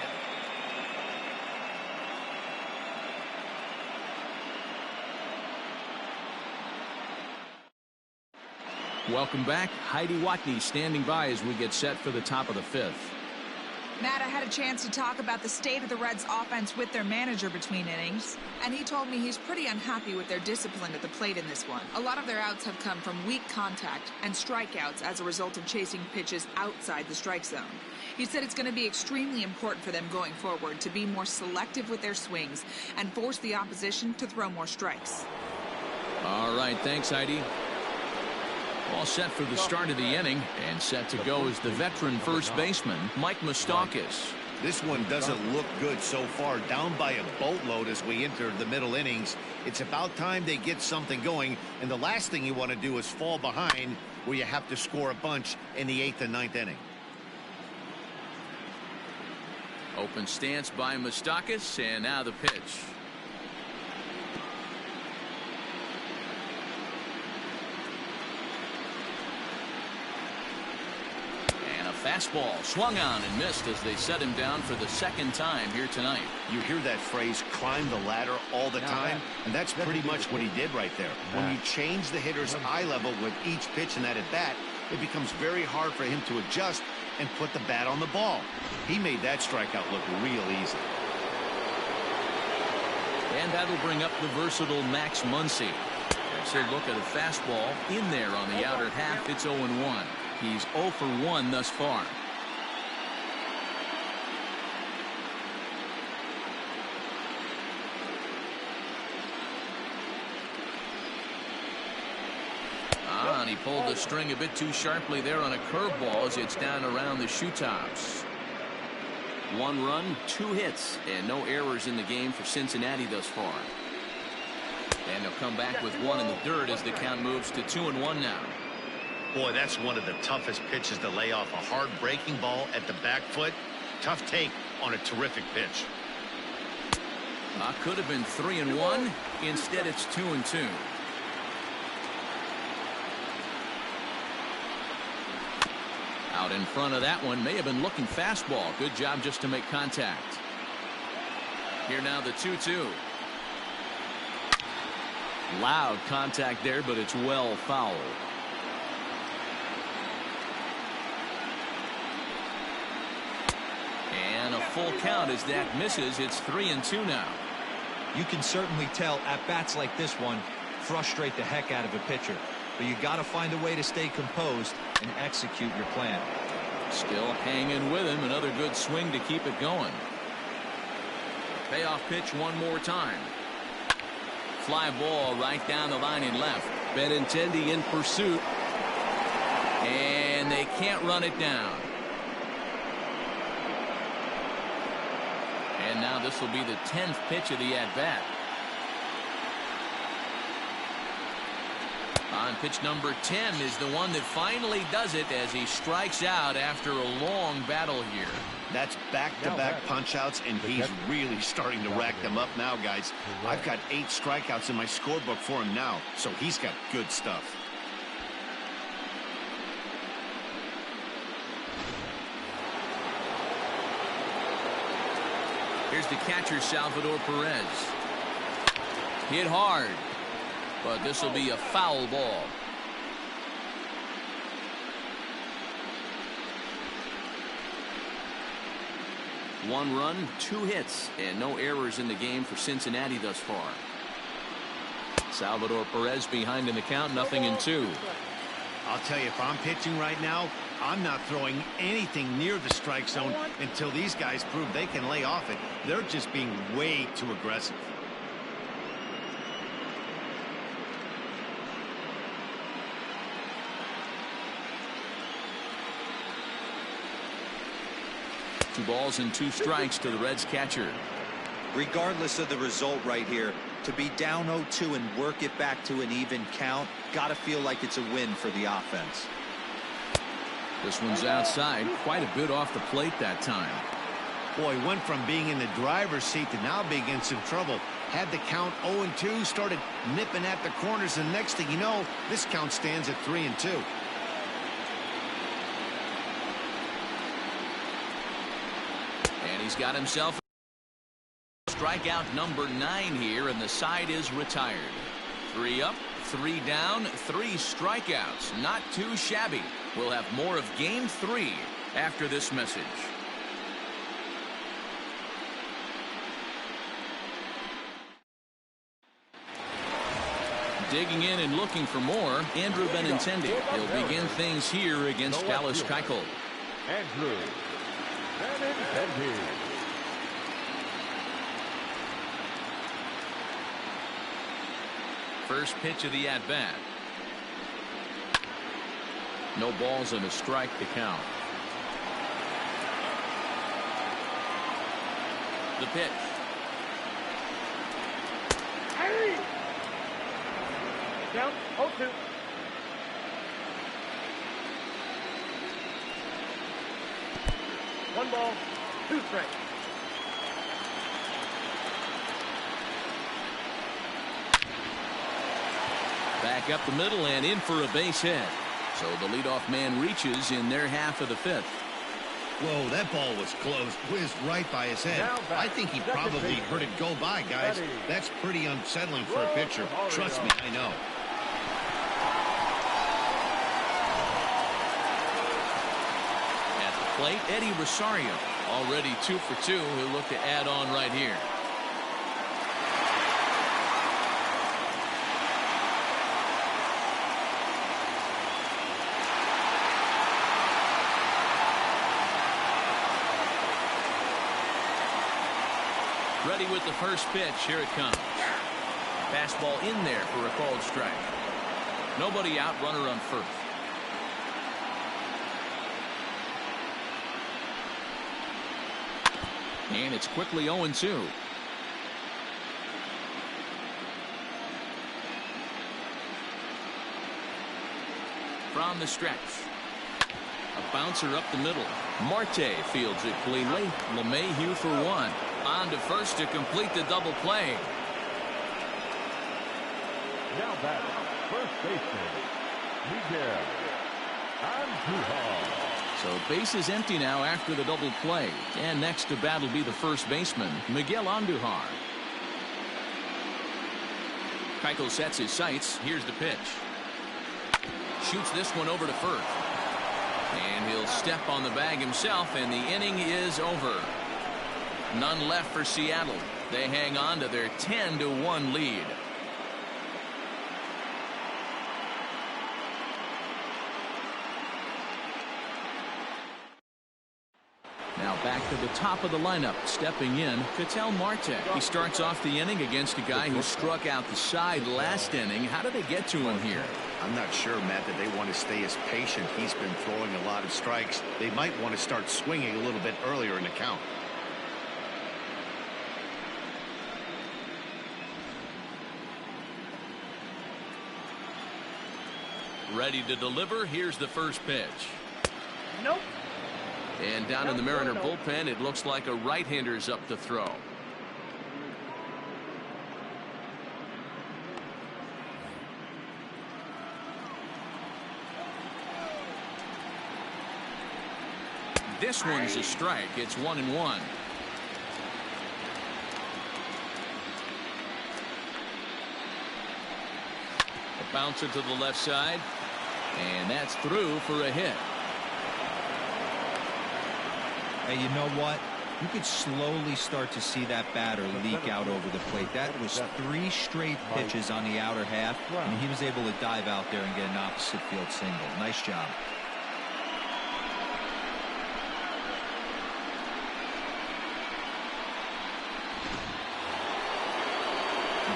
Welcome back. Heidi Watney standing by as we get set for the top of the 5th. Matt, I had a chance to talk about the state of the Reds offense with their manager between innings, and he told me he's pretty unhappy with their discipline at the plate in this one. A lot of their outs have come from weak contact and strikeouts as a result of chasing pitches outside the strike zone. He said it's going to be extremely important for them going forward to be more selective with their swings and force the opposition to throw more strikes. All right, thanks, Heidi. All set for the start of the inning, and set to go is the veteran first baseman, Mike Moustakas. This one doesn't look good so far. Down by a boatload as we enter the middle innings. It's about time they get something going, and the last thing you want to do is fall behind where you have to score a bunch in the 8th and 9th inning. Open stance by Moustakas, and now the pitch. Fastball swung on and missed as they set him down for the 2nd time here tonight. You hear that phrase, climb the ladder, all the time, and that's pretty much what he did right there. When you change the hitter's eye level with each pitch in that at-bat, it becomes very hard for him to adjust and put the bat on the ball. He made that strikeout look real easy. And that'll bring up the versatile Max Muncy. Let's take a look at a fastball in there on the outer half. It's 0-1. He's 0 for 1 thus far. And he pulled the string a bit too sharply there on a curveball as it's down around the shoe tops. 1 run, 2 hits, and no errors in the game for Cincinnati thus far. And they'll come back with 1 in the dirt as the count moves to 2-1 now. Boy, that's one of the toughest pitches to lay off. A hard breaking ball at the back foot. Tough take on a terrific pitch. Could have been 3-1. Instead, it's 2-2. Out in front of that one. May have been looking fastball. Good job just to make contact. Here now the 2-2. Loud contact there, but it's well fouled. And a full count as that misses. It's 3-2 now. You can certainly tell at bats like this one frustrate the heck out of a pitcher, but you got to find a way to stay composed and execute your plan. Still hanging with him. Another good swing to keep it going. Payoff pitch one more time. fly ball right down the line and left. Benintendi in pursuit. And they can't run it down. And now this will be the 10th pitch of the at-bat. On pitch number 10 is the one that finally does it as he strikes out after a long battle here. That's back-to-back punch-outs, and he's really starting to rack them up now, guys. I've got 8 strikeouts in my scorebook for him now, so he's got good stuff. Here's the catcher, Salvador Perez. Hit hard, but this will be a foul ball. One run, 2 hits, and no errors in the game for Cincinnati thus far. Salvador Perez behind in the count, 0-2. I'll tell you, if I'm pitching right now, I'm not throwing anything near the strike zone until these guys prove they can lay off it. They're just being way too aggressive. Two balls and 2 strikes to the Reds catcher. Regardless of the result right here, to be down 0-2 and work it back to an even count, gotta feel like it's a win for the offense. This one's outside, quite a bit off the plate that time. Boy, went from being in the driver's seat to now being in some trouble. Had the count 0-2, started nipping at the corners, and next thing you know, this count stands at 3-2. And he's got himself strikeout number 9 here, and the side is retired. 3 up, 3 down, 3 strikeouts. Not too shabby. We'll have more of game 3 after this message. Digging in and looking for more, Andrew Benintendi. He'll begin things here against Dallas Keuchel. Andrew Benintendi. First pitch of the at-bat. No balls and a strike to count. The pitch. Count 0-2. One ball, 2 strikes. Back up the middle and in for a base hit. So the leadoff man reaches in their half of the 5th. Whoa, that ball was close. Whizzed right by his head. I think he probably heard it go by, guys. That's pretty unsettling for a pitcher. Trust me, I know. At the plate, Eddie Rosario. Already 2 for 2. He'll look to add on right here. Ready with the first pitch. Here it comes. Fastball in there for a called strike. Nobody out, runner on first. And it's quickly 0-2. From the stretch. A bouncer up the middle. Marte fields it cleanly. LeMahieu for 1. On to first to complete the double play. Now batting, first baseman, Miguel Andujar. So base is empty now after the double play. And next to bat will be the first baseman, Miguel Andujar. Keuchel sets his sights. Here's the pitch. Shoots this one over to first. And he'll step on the bag himself, and the inning is over. None left for Seattle. They hang on to their 10-1 lead. Now back back to the top of the lineup. Stepping in, Ketel Marte. He starts off the inning against a guy who struck out the side last inning. How did they get to him here? I'm not sure, Matt, that they want to stay as patient. He's been throwing a lot of strikes. They might want to start swinging a little bit earlier in the count. Ready to deliver. Here's the first pitch. Nope. And down in the Mariner bullpen, it looks like a right-hander's up to throw. This one's a strike. It's 1-1. A bouncer to the left side. And that's through for a hit. Hey, you know what? You could slowly start to see that batter leak out over the plate. That was 3 straight pitches on the outer half, and he was able to dive out there and get an opposite field single. Nice job.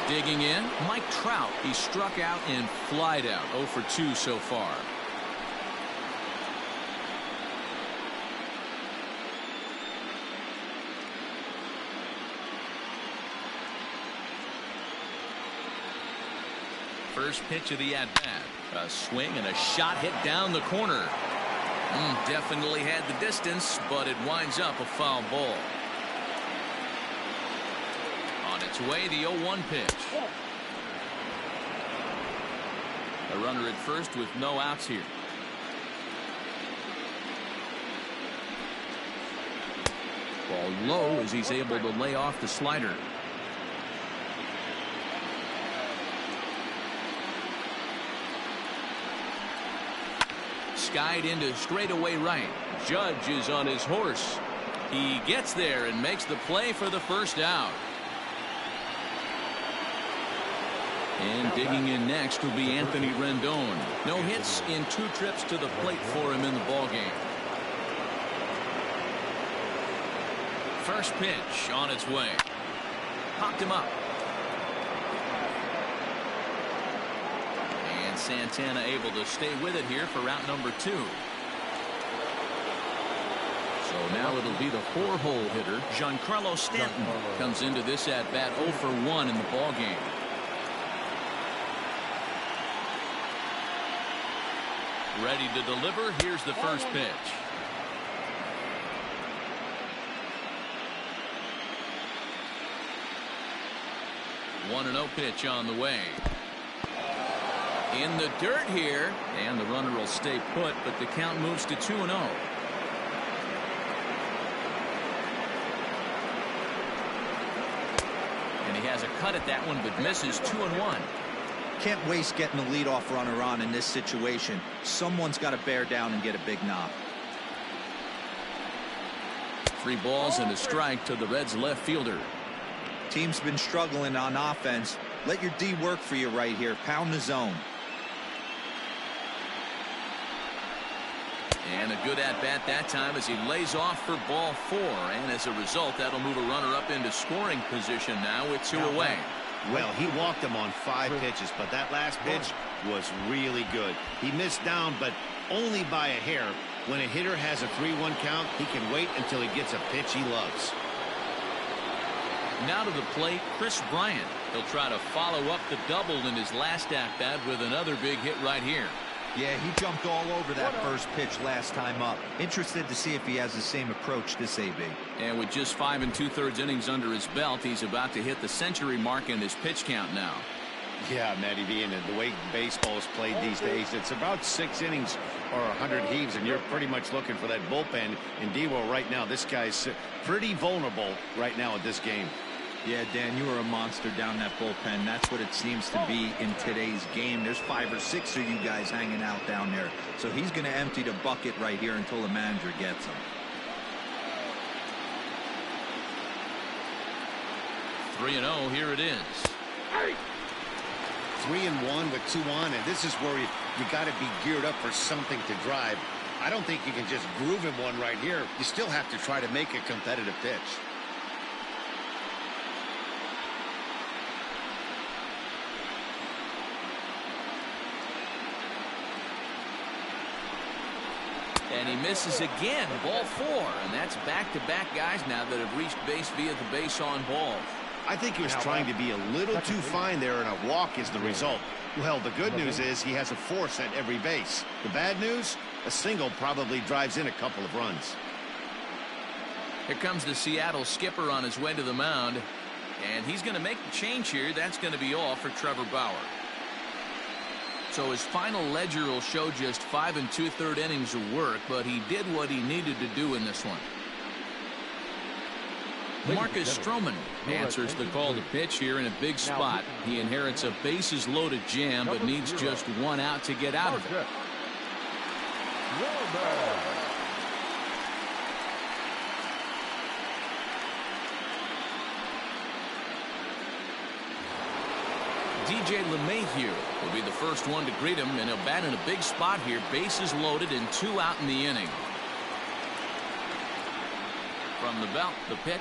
Digging in, Mike Trout. He struck out and flied out. 0 for 2 so far. First pitch of the at-bat. A swing and a shot hit down the corner. Definitely had the distance, but it winds up a foul ball. On its way, the 0-1 pitch. A runner at first with no outs here. Ball low as he's able to lay off the slider. Skied into straightaway right. Judge is on his horse. He gets there and makes the play for the first out. And digging in next will be Anthony Rendon. No hits in 2 trips to the plate for him in the ballgame. First pitch on its way. Popped him up. And Santana able to stay with it here for out number 2. So now it'll be the 4-hole hitter, Giancarlo Stanton, comes into this at-bat 0 for 1 in the ballgame. Ready to deliver. Here's the first pitch. One 1-0 pitch on the way. In the dirt here, and the runner will stay put, but the count moves to 2-0. And he has a cut at that one, but misses. 2-1. Can't waste getting the leadoff runner on in this situation. Someone's got to bear down and get a big knock. 3 balls and a strike to the Reds left fielder. Team's been struggling on offense. Let your D work for you right here. Pound the zone. And a good at-bat that time as he lays off for ball 4. And as a result, that'll move a runner up into scoring position now with 2 away. Well, he walked him on 5 pitches, but that last pitch was really good. He missed down, but only by a hair. When a hitter has a 3-1 count, he can wait until he gets a pitch he loves. Now to the plate, Chris Bryant. He'll try to follow up the double in his last at-bat with another big hit right here. Yeah, he jumped all over that first pitch last time up. Interested to see if he has the same approach this AB. And with just 5 2/3 innings under his belt, he's about to hit the century mark in his pitch count now. Yeah, Matty V, and the way baseball is played these days, it's about 6 innings or 100 heaves, and you're pretty much looking for that bullpen. And D-Well right now, this guy's pretty vulnerable right now at this game. Yeah, Dan, you are a monster down that bullpen. That's what it seems to be in today's game. There's 5 or 6 of you guys hanging out down there. So he's going to empty the bucket right here until the manager gets him. 3-0, here it is. 3-1 with 2 on, and this is where you got to be geared up for something to drive. I don't think you can just groove him one right here. You still have to try to make a competitive pitch. And he misses again, ball 4. And that's back-to-back guys now that have reached base via the base on balls. I think he was trying to be a little too fine there, and a walk is the result. Well, the good news is he has a force at every base. The bad news, a single probably drives in a couple of runs. Here comes the Seattle skipper on his way to the mound. And he's going to make the change here. That's going to be all for Trevor Bauer. So his final ledger will show just 5 2/3 innings of work, but he did what he needed to do in this one. Marcus Stroman answers the call to pitch here in a big spot. He inherits a bases-loaded jam, but needs just 1 out to get out of it. DJ LeMahieu will be the first one to greet him, and he'll bat in a big spot here. Bases loaded and 2 out in the inning. From the belt, the pitch.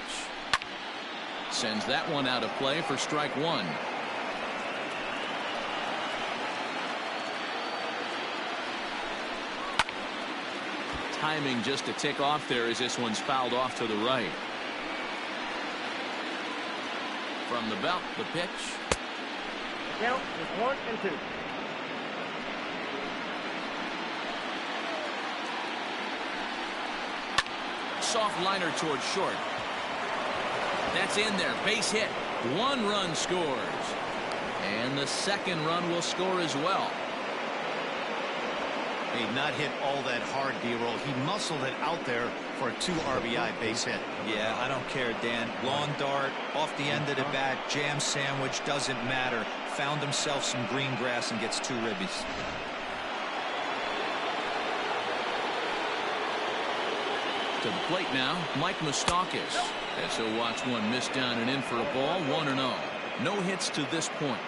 Sends that one out of play for strike 1. Timing just to tick off there as this one's fouled off to the right. From the belt, the pitch. Count is 1 and 2. Soft liner towards short. That's in there. Base hit. 1 run scores. And the second run will score as well. Hey, not hit all that hard, B-roll. He muscled it out there for a 2 RBI base hit. Yeah, I don't care, Dan. Long dart, off the end of the bat, jam sandwich, doesn't matter. Found himself some green grass and gets 2 ribbies. To the plate now, Mike Moustakas. As he'll watch one miss down and in for a ball, 1-0. No hits to this point.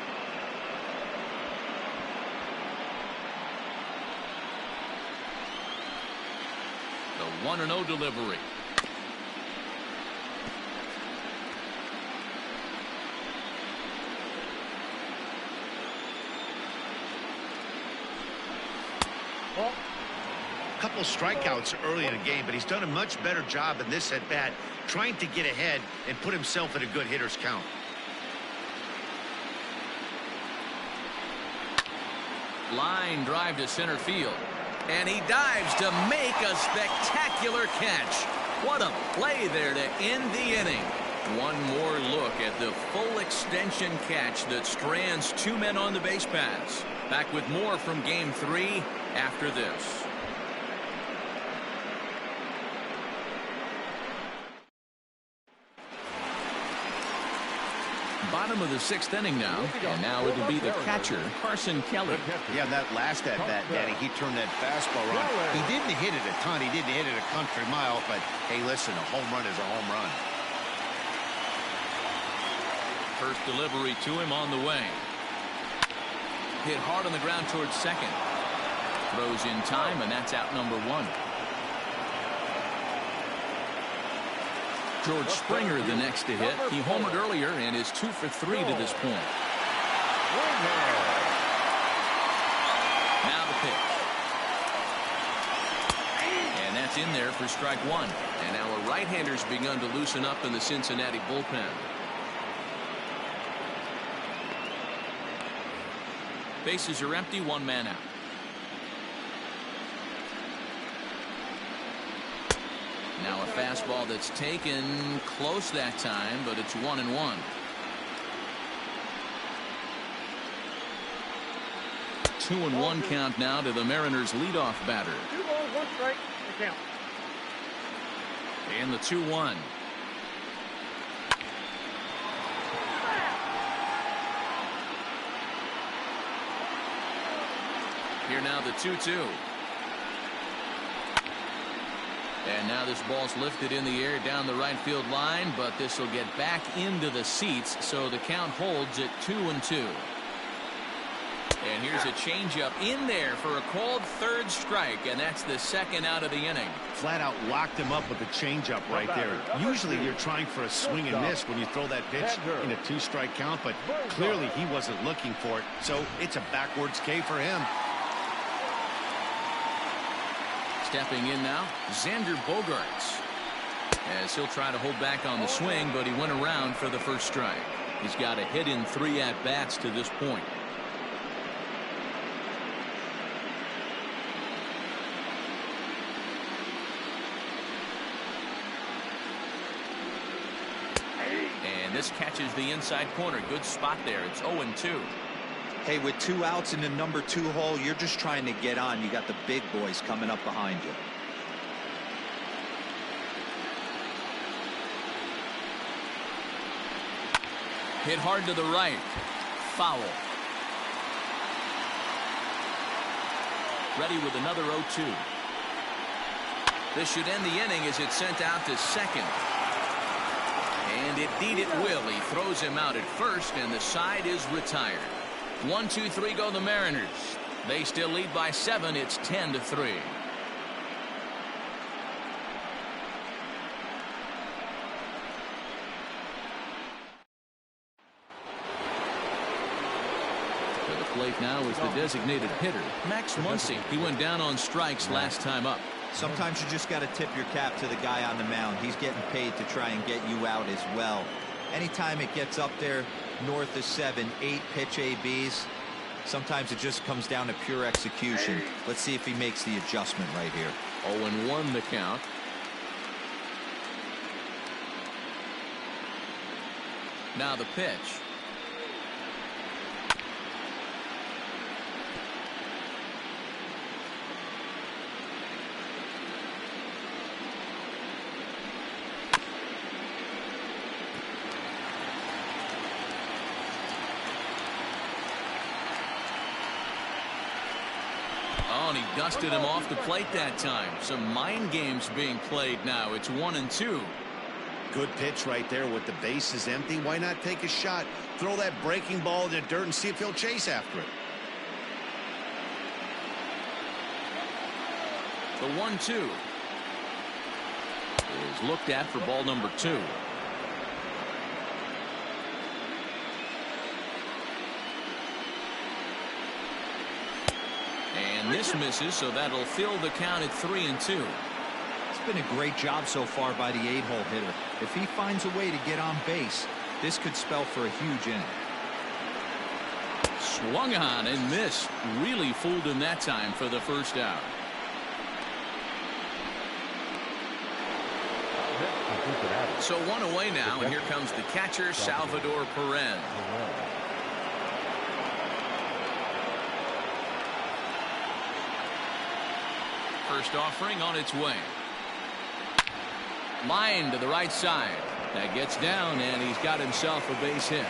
The 1-0 delivery. Couple strikeouts early in the game, but he's done a much better job in this at bat, trying to get ahead and put himself in a good hitter's count. Line drive to center field, and he dives to make a spectacular catch. What a play there to end the inning. One more look at the full extension catch that strands 2 men on the base paths. Back with more from game 3 after this. Bottom of the 6th inning now, and now it'll be the catcher, Carson Kelly. Yeah, that last at bat, Danny, he turned that fastball around. He didn't hit it a ton. He didn't hit it a country mile, but hey, listen, a home run is a home run. First delivery to him on the way. Hit hard on the ground towards second. Throws in time, and that's out number 1. George Springer the next to hit. He homered earlier and is 2 for 3 to this point. Now the pitch. And that's in there for strike 1. And our right-handers begun to loosen up in the Cincinnati bullpen. Bases are empty, 1 man out. Now a fastball that's taken close that time, but it's 1-1. 2-1 count now to the Mariners leadoff batter. 2 balls, 1 strike, the count. And the 2-1. Here now the 2-2. And now this ball's lifted in the air down the right field line, but this will get back into the seats, so the count holds at 2-2. And here's a changeup in there for a called third strike, and that's the second out of the inning. Flat out locked him up with a changeup right there. Usually you're trying for a swing and miss when you throw that pitch in a 2-strike count, but clearly he wasn't looking for it, so it's a backwards K for him. Stepping in now, Xander Bogaerts. As he'll try to hold back on the swing, but he went around for the first strike. He's got a hit in 3 at-bats to this point. And this catches the inside corner. Good spot there. It's 0-2. Hey, with 2 outs in the number 2 hole, you're just trying to get on. You got the big boys coming up behind you. Hit hard to the right. Foul. Ready with another 0-2. This should end the inning as it's sent out to second. And indeed it will. He throws him out at first, and the side is retired. 1, 2, 3 go the Mariners. They still lead by 7. It's 10-3. To the plate now is the designated hitter, Max Muncy. He went down on strikes last time up. Sometimes you just got to tip your cap to the guy on the mound. He's getting paid to try and get you out as well. Anytime it gets up there north of 7, 8 pitch ABs, sometimes it just comes down to pure execution. Let's see if he makes the adjustment right here. 0-1 the count. Now the pitch. Oh, and he dusted him off the plate that time. Some mind games being played now. It's 1-2. Good pitch right there with the bases empty. Why not take a shot? Throw that breaking ball in the dirt and see if he'll chase after it. The 1-2 is looked at for ball number 2. And this misses, so that'll fill the count at 3-2. It's been a great job so far by the 8-hole hitter. If he finds a way to get on base, this could spell for a huge inning. Swung on and missed. Really fooled him that time for the first out. So 1 away now, and here comes the catcher, Salvador Perez. First offering on its way. Line to the right side. That gets down, and he's got himself a base hit.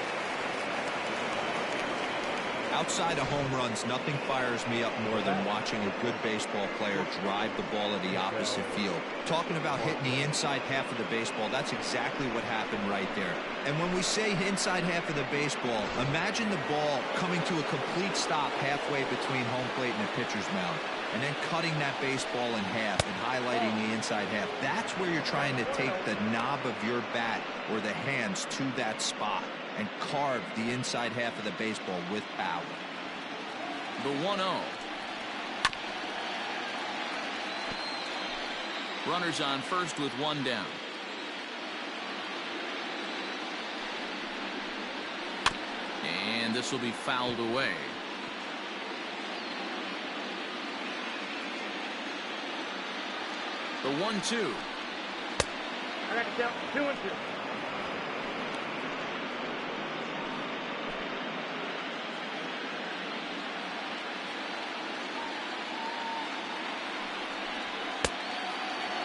Outside of home runs, nothing fires me up more than watching a good baseball player drive the ball to the opposite field. Talking about hitting the inside half of the baseball, that's exactly what happened right there. And when we say inside half of the baseball, imagine the ball coming to a complete stop halfway between home plate and the pitcher's mound, and then cutting that baseball in half and highlighting the inside half. That's where you're trying to take the knob of your bat or the hands to that spot and carve the inside half of the baseball with power. The 1-0. Runners on first with 1 down. And this will be fouled away. The 1-2. I got to count 2-2.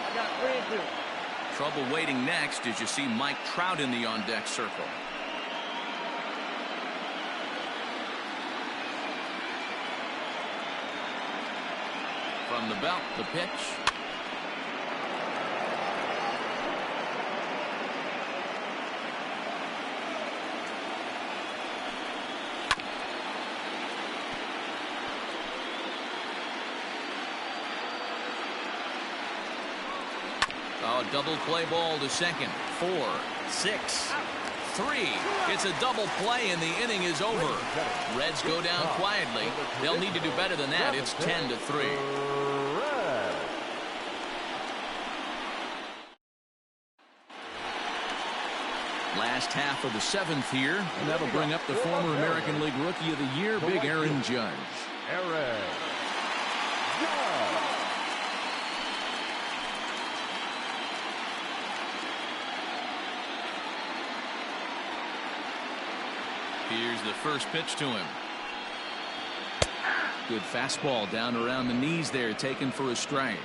I got 3-2. Trouble waiting next as you see Mike Trout in the on-deck circle. From the belt, the pitch. Oh, double play ball to second. 4, 6, 3. It's a double play, and the inning is over. Reds go down quietly. They'll need to do better than that. It's 10-3. Last half of the 7th here, and that'll bring up the former American League Rookie of the Year, Big Aaron Judge. Here's the first pitch to him. Good fastball down around the knees there, taken for a strike.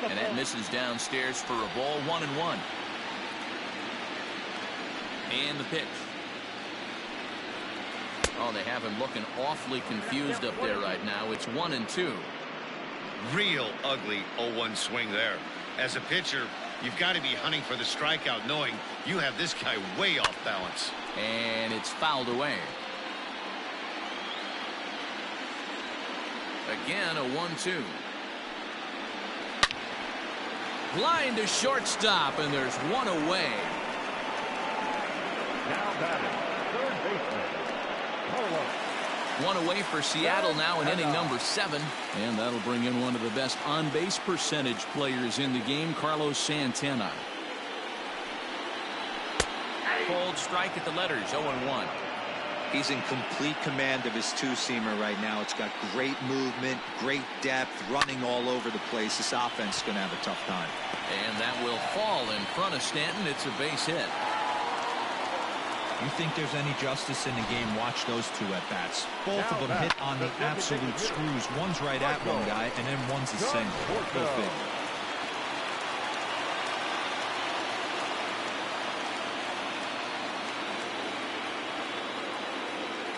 And that misses downstairs for a ball. 1-1. And the pitch. Oh, they have him looking awfully confused up there right now. It's 1-2. Real ugly 0-1 swing there. As a pitcher, you've got to be hunting for the strikeout, knowing you have this guy way off balance. And it's fouled away. Again, a 1-2. Line to shortstop, and there's one away. Now batting, third baseman, Carlos. One away for Seattle now in inning number 7. And that'll bring in one of the best on-base percentage players in the game, Carlos Santana. Cold strike at the letters, 0-1. He's in complete command of his two-seamer right now. It's got great movement, great depth, running all over the place. This offense is going to have a tough time. And that will fall in front of Stanton. It's a base hit. You think there's any justice in the game? Watch those two at-bats. Both of them hit on the absolute screws. One's right at one guy, and then one's a single. Go big.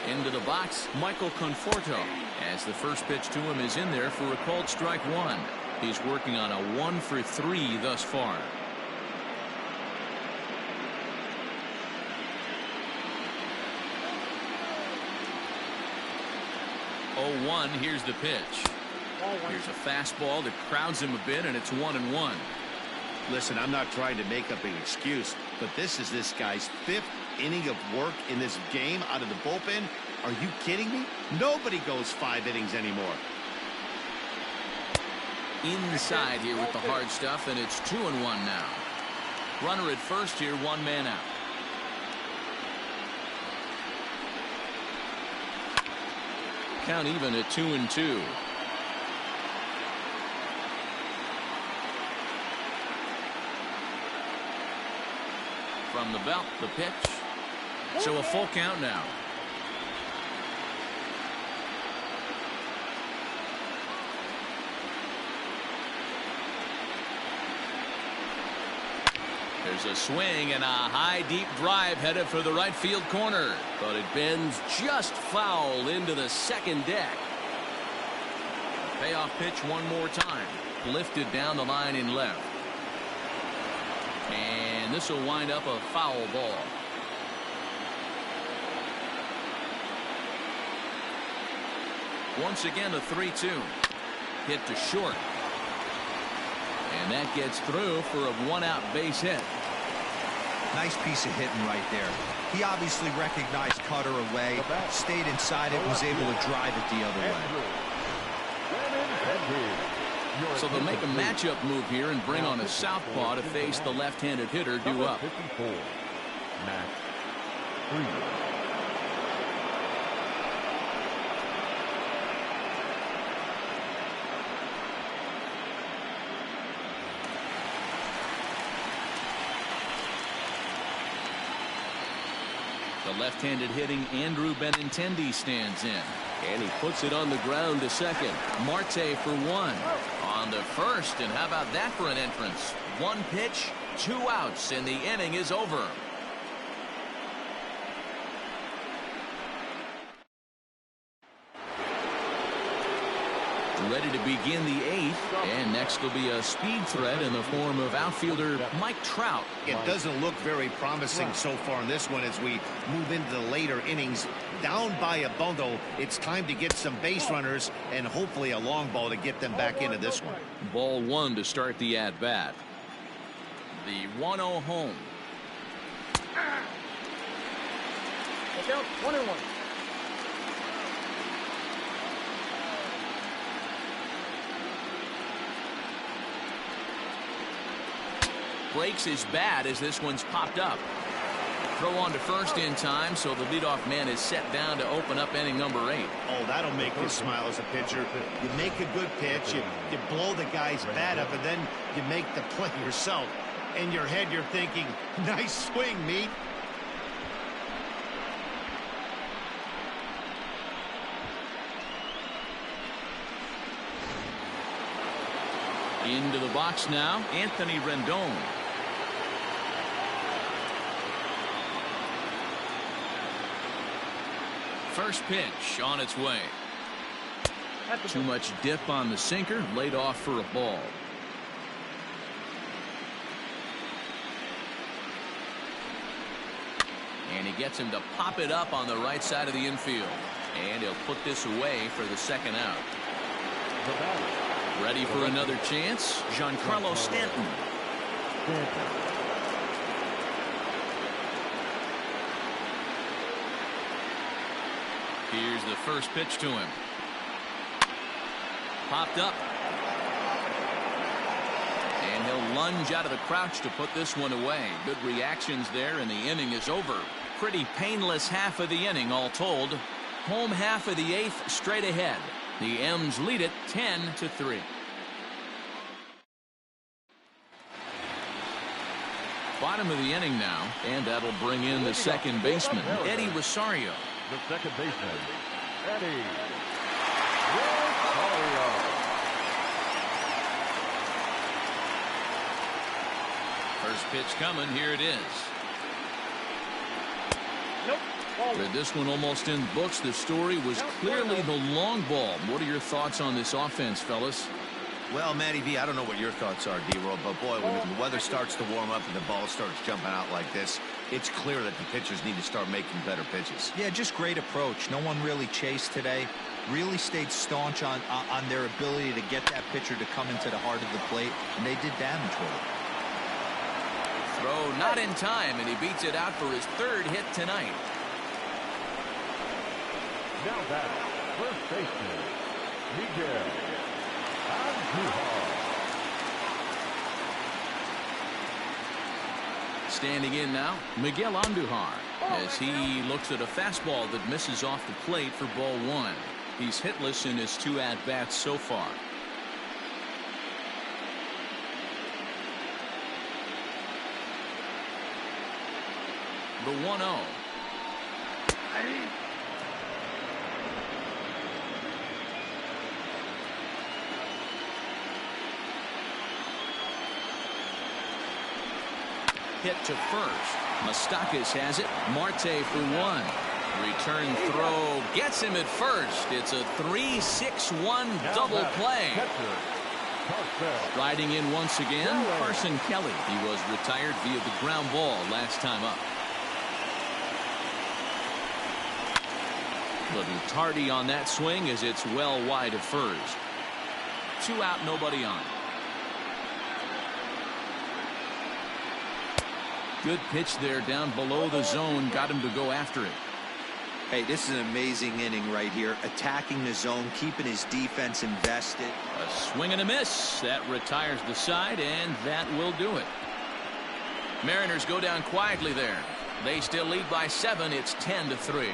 Into the box, Michael Conforto, as the first pitch to him is in there for a called strike 1. He's working on a 1 for 3 thus far. Oh, 1. Here's the pitch. Here's a fastball that crowds him a bit, and it's 1-1. Listen, I'm not trying to make up an excuse, but this is this guy's 5th inning of work in this game out of the bullpen. Are you kidding me? Nobody goes 5 innings anymore. Inside here with the hard stuff, and it's 2-1 now. Runner at first here, 1 man out. Count even at 2-2. From the belt, the pitch. So a full count now. There's a swing and a high deep drive headed for the right field corner, but it bends just foul into the second deck. Payoff pitch one more time, lifted down the line in left, and this will wind up a foul ball. Once again a 3-2 hit to short, and that gets through for a 1-out base hit. Nice piece of hitting right there. He obviously recognized cutter away, stayed inside it, was able to drive it the other way. So they'll make a matchup move here and bring on a southpaw to face the left-handed hitter due up. Match 3. The left-handed hitting Andrew Benintendi stands in, and he puts it on the ground to second. Marte for 1 on the first, and how about that for an entrance? 1 pitch, 2 outs, and the inning is over. Ready to begin the 8th, and next will be a speed threat in the form of outfielder Mike Trout. It doesn't look very promising so far in this one as we move into the later innings. Down by a bundle, it's time to get some base runners and hopefully a long ball to get them back into this one. Ball 1 to start the at-bat. The 1-0 home. Count 1-1. Breaks his bat as this one's popped up. Throw on to first in time, so the leadoff man is set down to open up inning number 8. Oh, that'll make you smile as a pitcher. You make a good pitch, you blow the guy's bat up, and then you make the play yourself. In your head, you're thinking, nice swing, meat. Into the box now, Anthony Rendon. First pitch on its way. Too much dip on the sinker, laid off for a ball. And he gets him to pop it up on the right side of the infield. And he'll put this away for the second out. Ready for another chance, Giancarlo Stanton. Here's the first pitch to him. Popped up. And he'll lunge out of the crouch to put this one away. Good reactions there, and the inning is over. Pretty painless half of the inning, all told. Home half of the 8th straight ahead. The M's lead it 10-3. Bottom of the inning now, and that'll bring in the second baseman, Eddie Rosario. The second baseman, Eddie Rosario. First pitch coming. Here it is. With this one almost in the books, the story was clearly the long ball. What are your thoughts on this offense, fellas? Well, Matty V, I don't know what your thoughts are, D-Roll, but boy, when the weather starts to warm up and the ball starts jumping out like this, it's clear that the pitchers need to start making better pitches. Yeah, just great approach. No one really chased today. Really stayed staunch on their ability to get that pitcher to come into the heart of the plate, and they did damage with it. Throw not in time, and he beats it out for his 3rd hit tonight. Now that first baseman, Miguel Andujar. Standing in now, Miguel Andujar, as he looks at a fastball that misses off the plate for ball 1. He's hitless in his 2 at-bats so far. The 1-0. Hit to first. Moustakas has it. Marte for 1. Return throw gets him at first. It's a 3-6-1 double play. Riding in once again, Carson Kelly. He was retired via the ground ball last time up. Little tardy on that swing as it's well wide of first. 2 out, nobody on. Good pitch there down below the zone. Got him to go after it. Hey, this is an amazing inning right here. Attacking the zone, keeping his defense invested. A swing and a miss. That retires the side, and that will do it. Mariners go down quietly there. They still lead by 7. It's 10-3.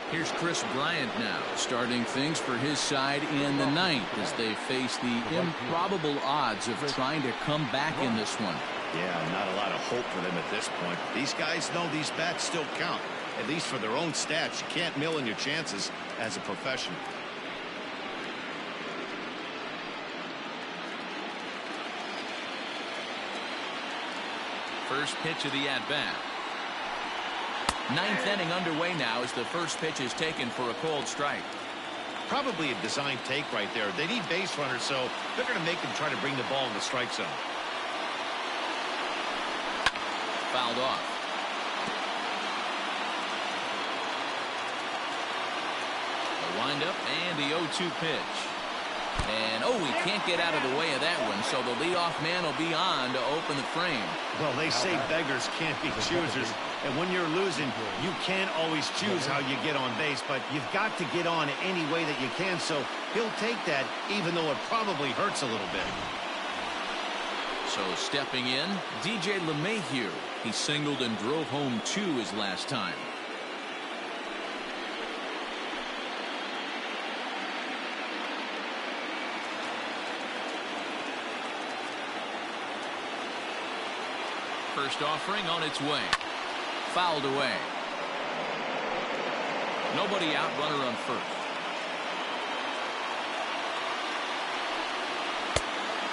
Here's Chris Bryant now, starting things for his side in the 9th as they face the improbable odds of trying to come back in this one. Yeah, not a lot of hope for them at this point. These guys know these bats still count, at least for their own stats. You can't mill in your chances as a professional. First pitch of the at-bat. Ninth inning underway now as the first pitch is taken for a cold strike. Probably a design take right there. They need base runners, so they're going to make them try to bring the ball in the strike zone. Fouled off. The windup and the 0-2 pitch. And, oh, he can't get out of the way of that one, so the leadoff man will be on to open the frame. Well, they say beggars can't be choosers, and when you're losing, you can't always choose how you get on base, but you've got to get on any way that you can, so he'll take that, even though it probably hurts a little bit. So stepping in, DJ LeMahieu. He singled and drove home 2 his last time. First offering on its way. Fouled away. Nobody out, runner on first.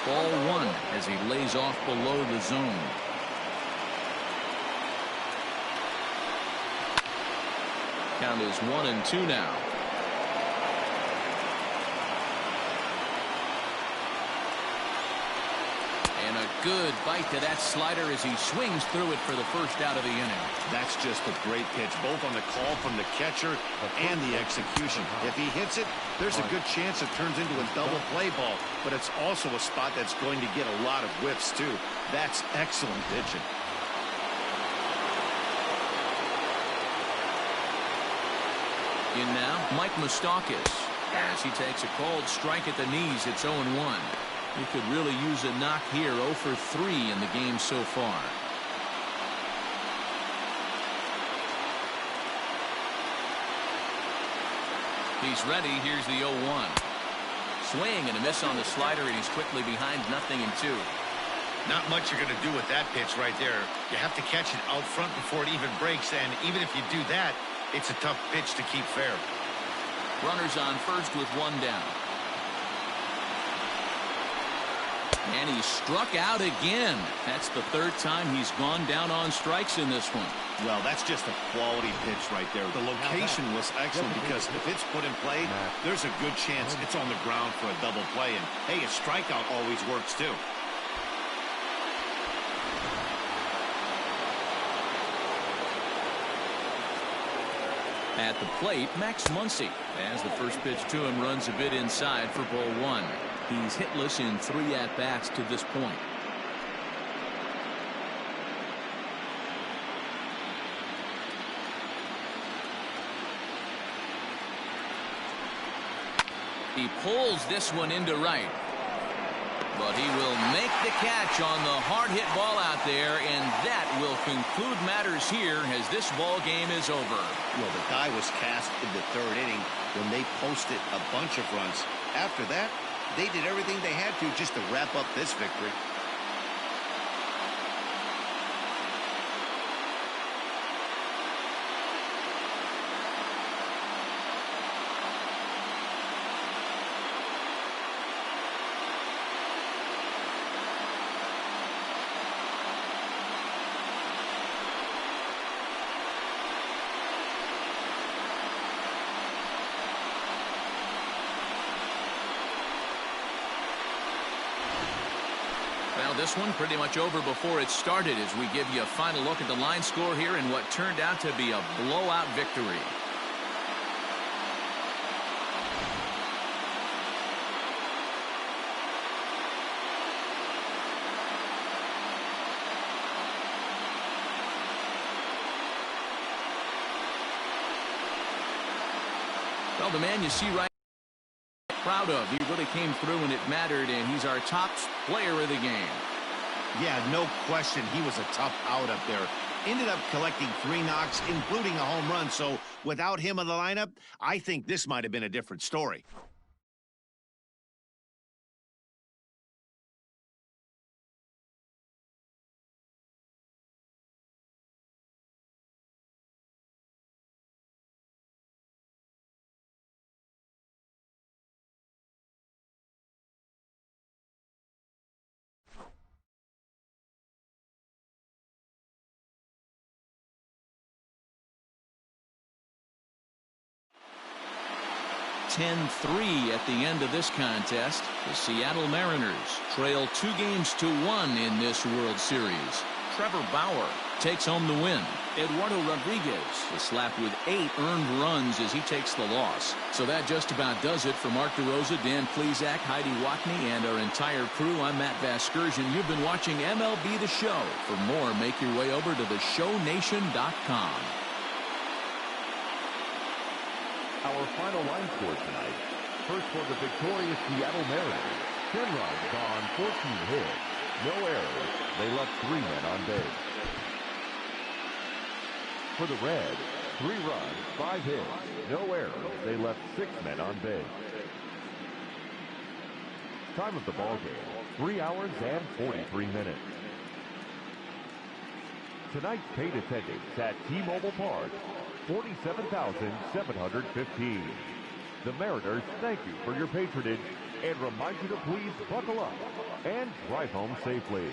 Ball 1 as he lays off below the zone. Count is 1-2 now. And a good bite to that slider as he swings through it for the first out of the inning. That's just a great pitch, both on the call from the catcher and the execution. If he hits it, there's a good chance it turns into a double play ball, but it's also a spot that's going to get a lot of whiffs, too. That's excellent pitching. In now, Mike Moustakas as he takes a cold strike at the knees. It's 0-1. He could really use a knock here. 0 for 3 in the game so far. He's ready. Here's the 0-1. Swing and a miss on the slider, and he's quickly behind 0-2. Not much you're going to do with that pitch right there. You have to catch it out front before it even breaks, and even if you do that, it's a tough pitch to keep fair. Runners on first with 1 down. And he struck out again. That's the 3rd time he's gone down on strikes in this one. Well, that's just a quality pitch right there. The location was excellent because if it's put in play, there's a good chance it's on the ground for a double play. And, hey, a strikeout always works, too. At the plate, Max Muncy, as the first pitch to him runs a bit inside for ball 1. He's hitless in 3 at-bats to this point. He pulls this one into right. But he will make the catch on the hard hit ball out there, and that will conclude matters here as this ball game is over. Well, the die was cast in the 3rd inning when they posted a bunch of runs. After that, they did everything they had to just to wrap up this victory. Well, this one pretty much over before it started as we give you a final look at the line score here in what turned out to be a blowout victory. Well, the man you see right proud of. He really came through when it mattered, and he's our top player of the game. Yeah, no question. He was a tough out up there. Ended up collecting 3 knocks, including a home run. So without him in the lineup, I think this might have been a different story. 10-3 at the end of this contest. The Seattle Mariners trail 2-1 in this World Series. Trevor Bauer takes home the win. Eduardo Rodriguez is slapped with 8 earned runs as he takes the loss. So that just about does it for Mark DeRosa, Dan Plesac, Heidi Watney, and our entire crew. I'm Matt Vasgersian. You've been watching MLB The Show. For more, make your way over to theshownation.com. Our final line score tonight. First for the victorious Seattle Mariners. 10 runs on 14 hits. No errors. They left 3 men on base. For the Reds, 3 runs, 5 hits. No errors. They left 6 men on base. Time of the ball game, 3 hours and 43 minutes. Tonight's paid attendance at T-Mobile Park, 47,715. The Mariners thank you for your patronage and remind you to please buckle up and drive home safely.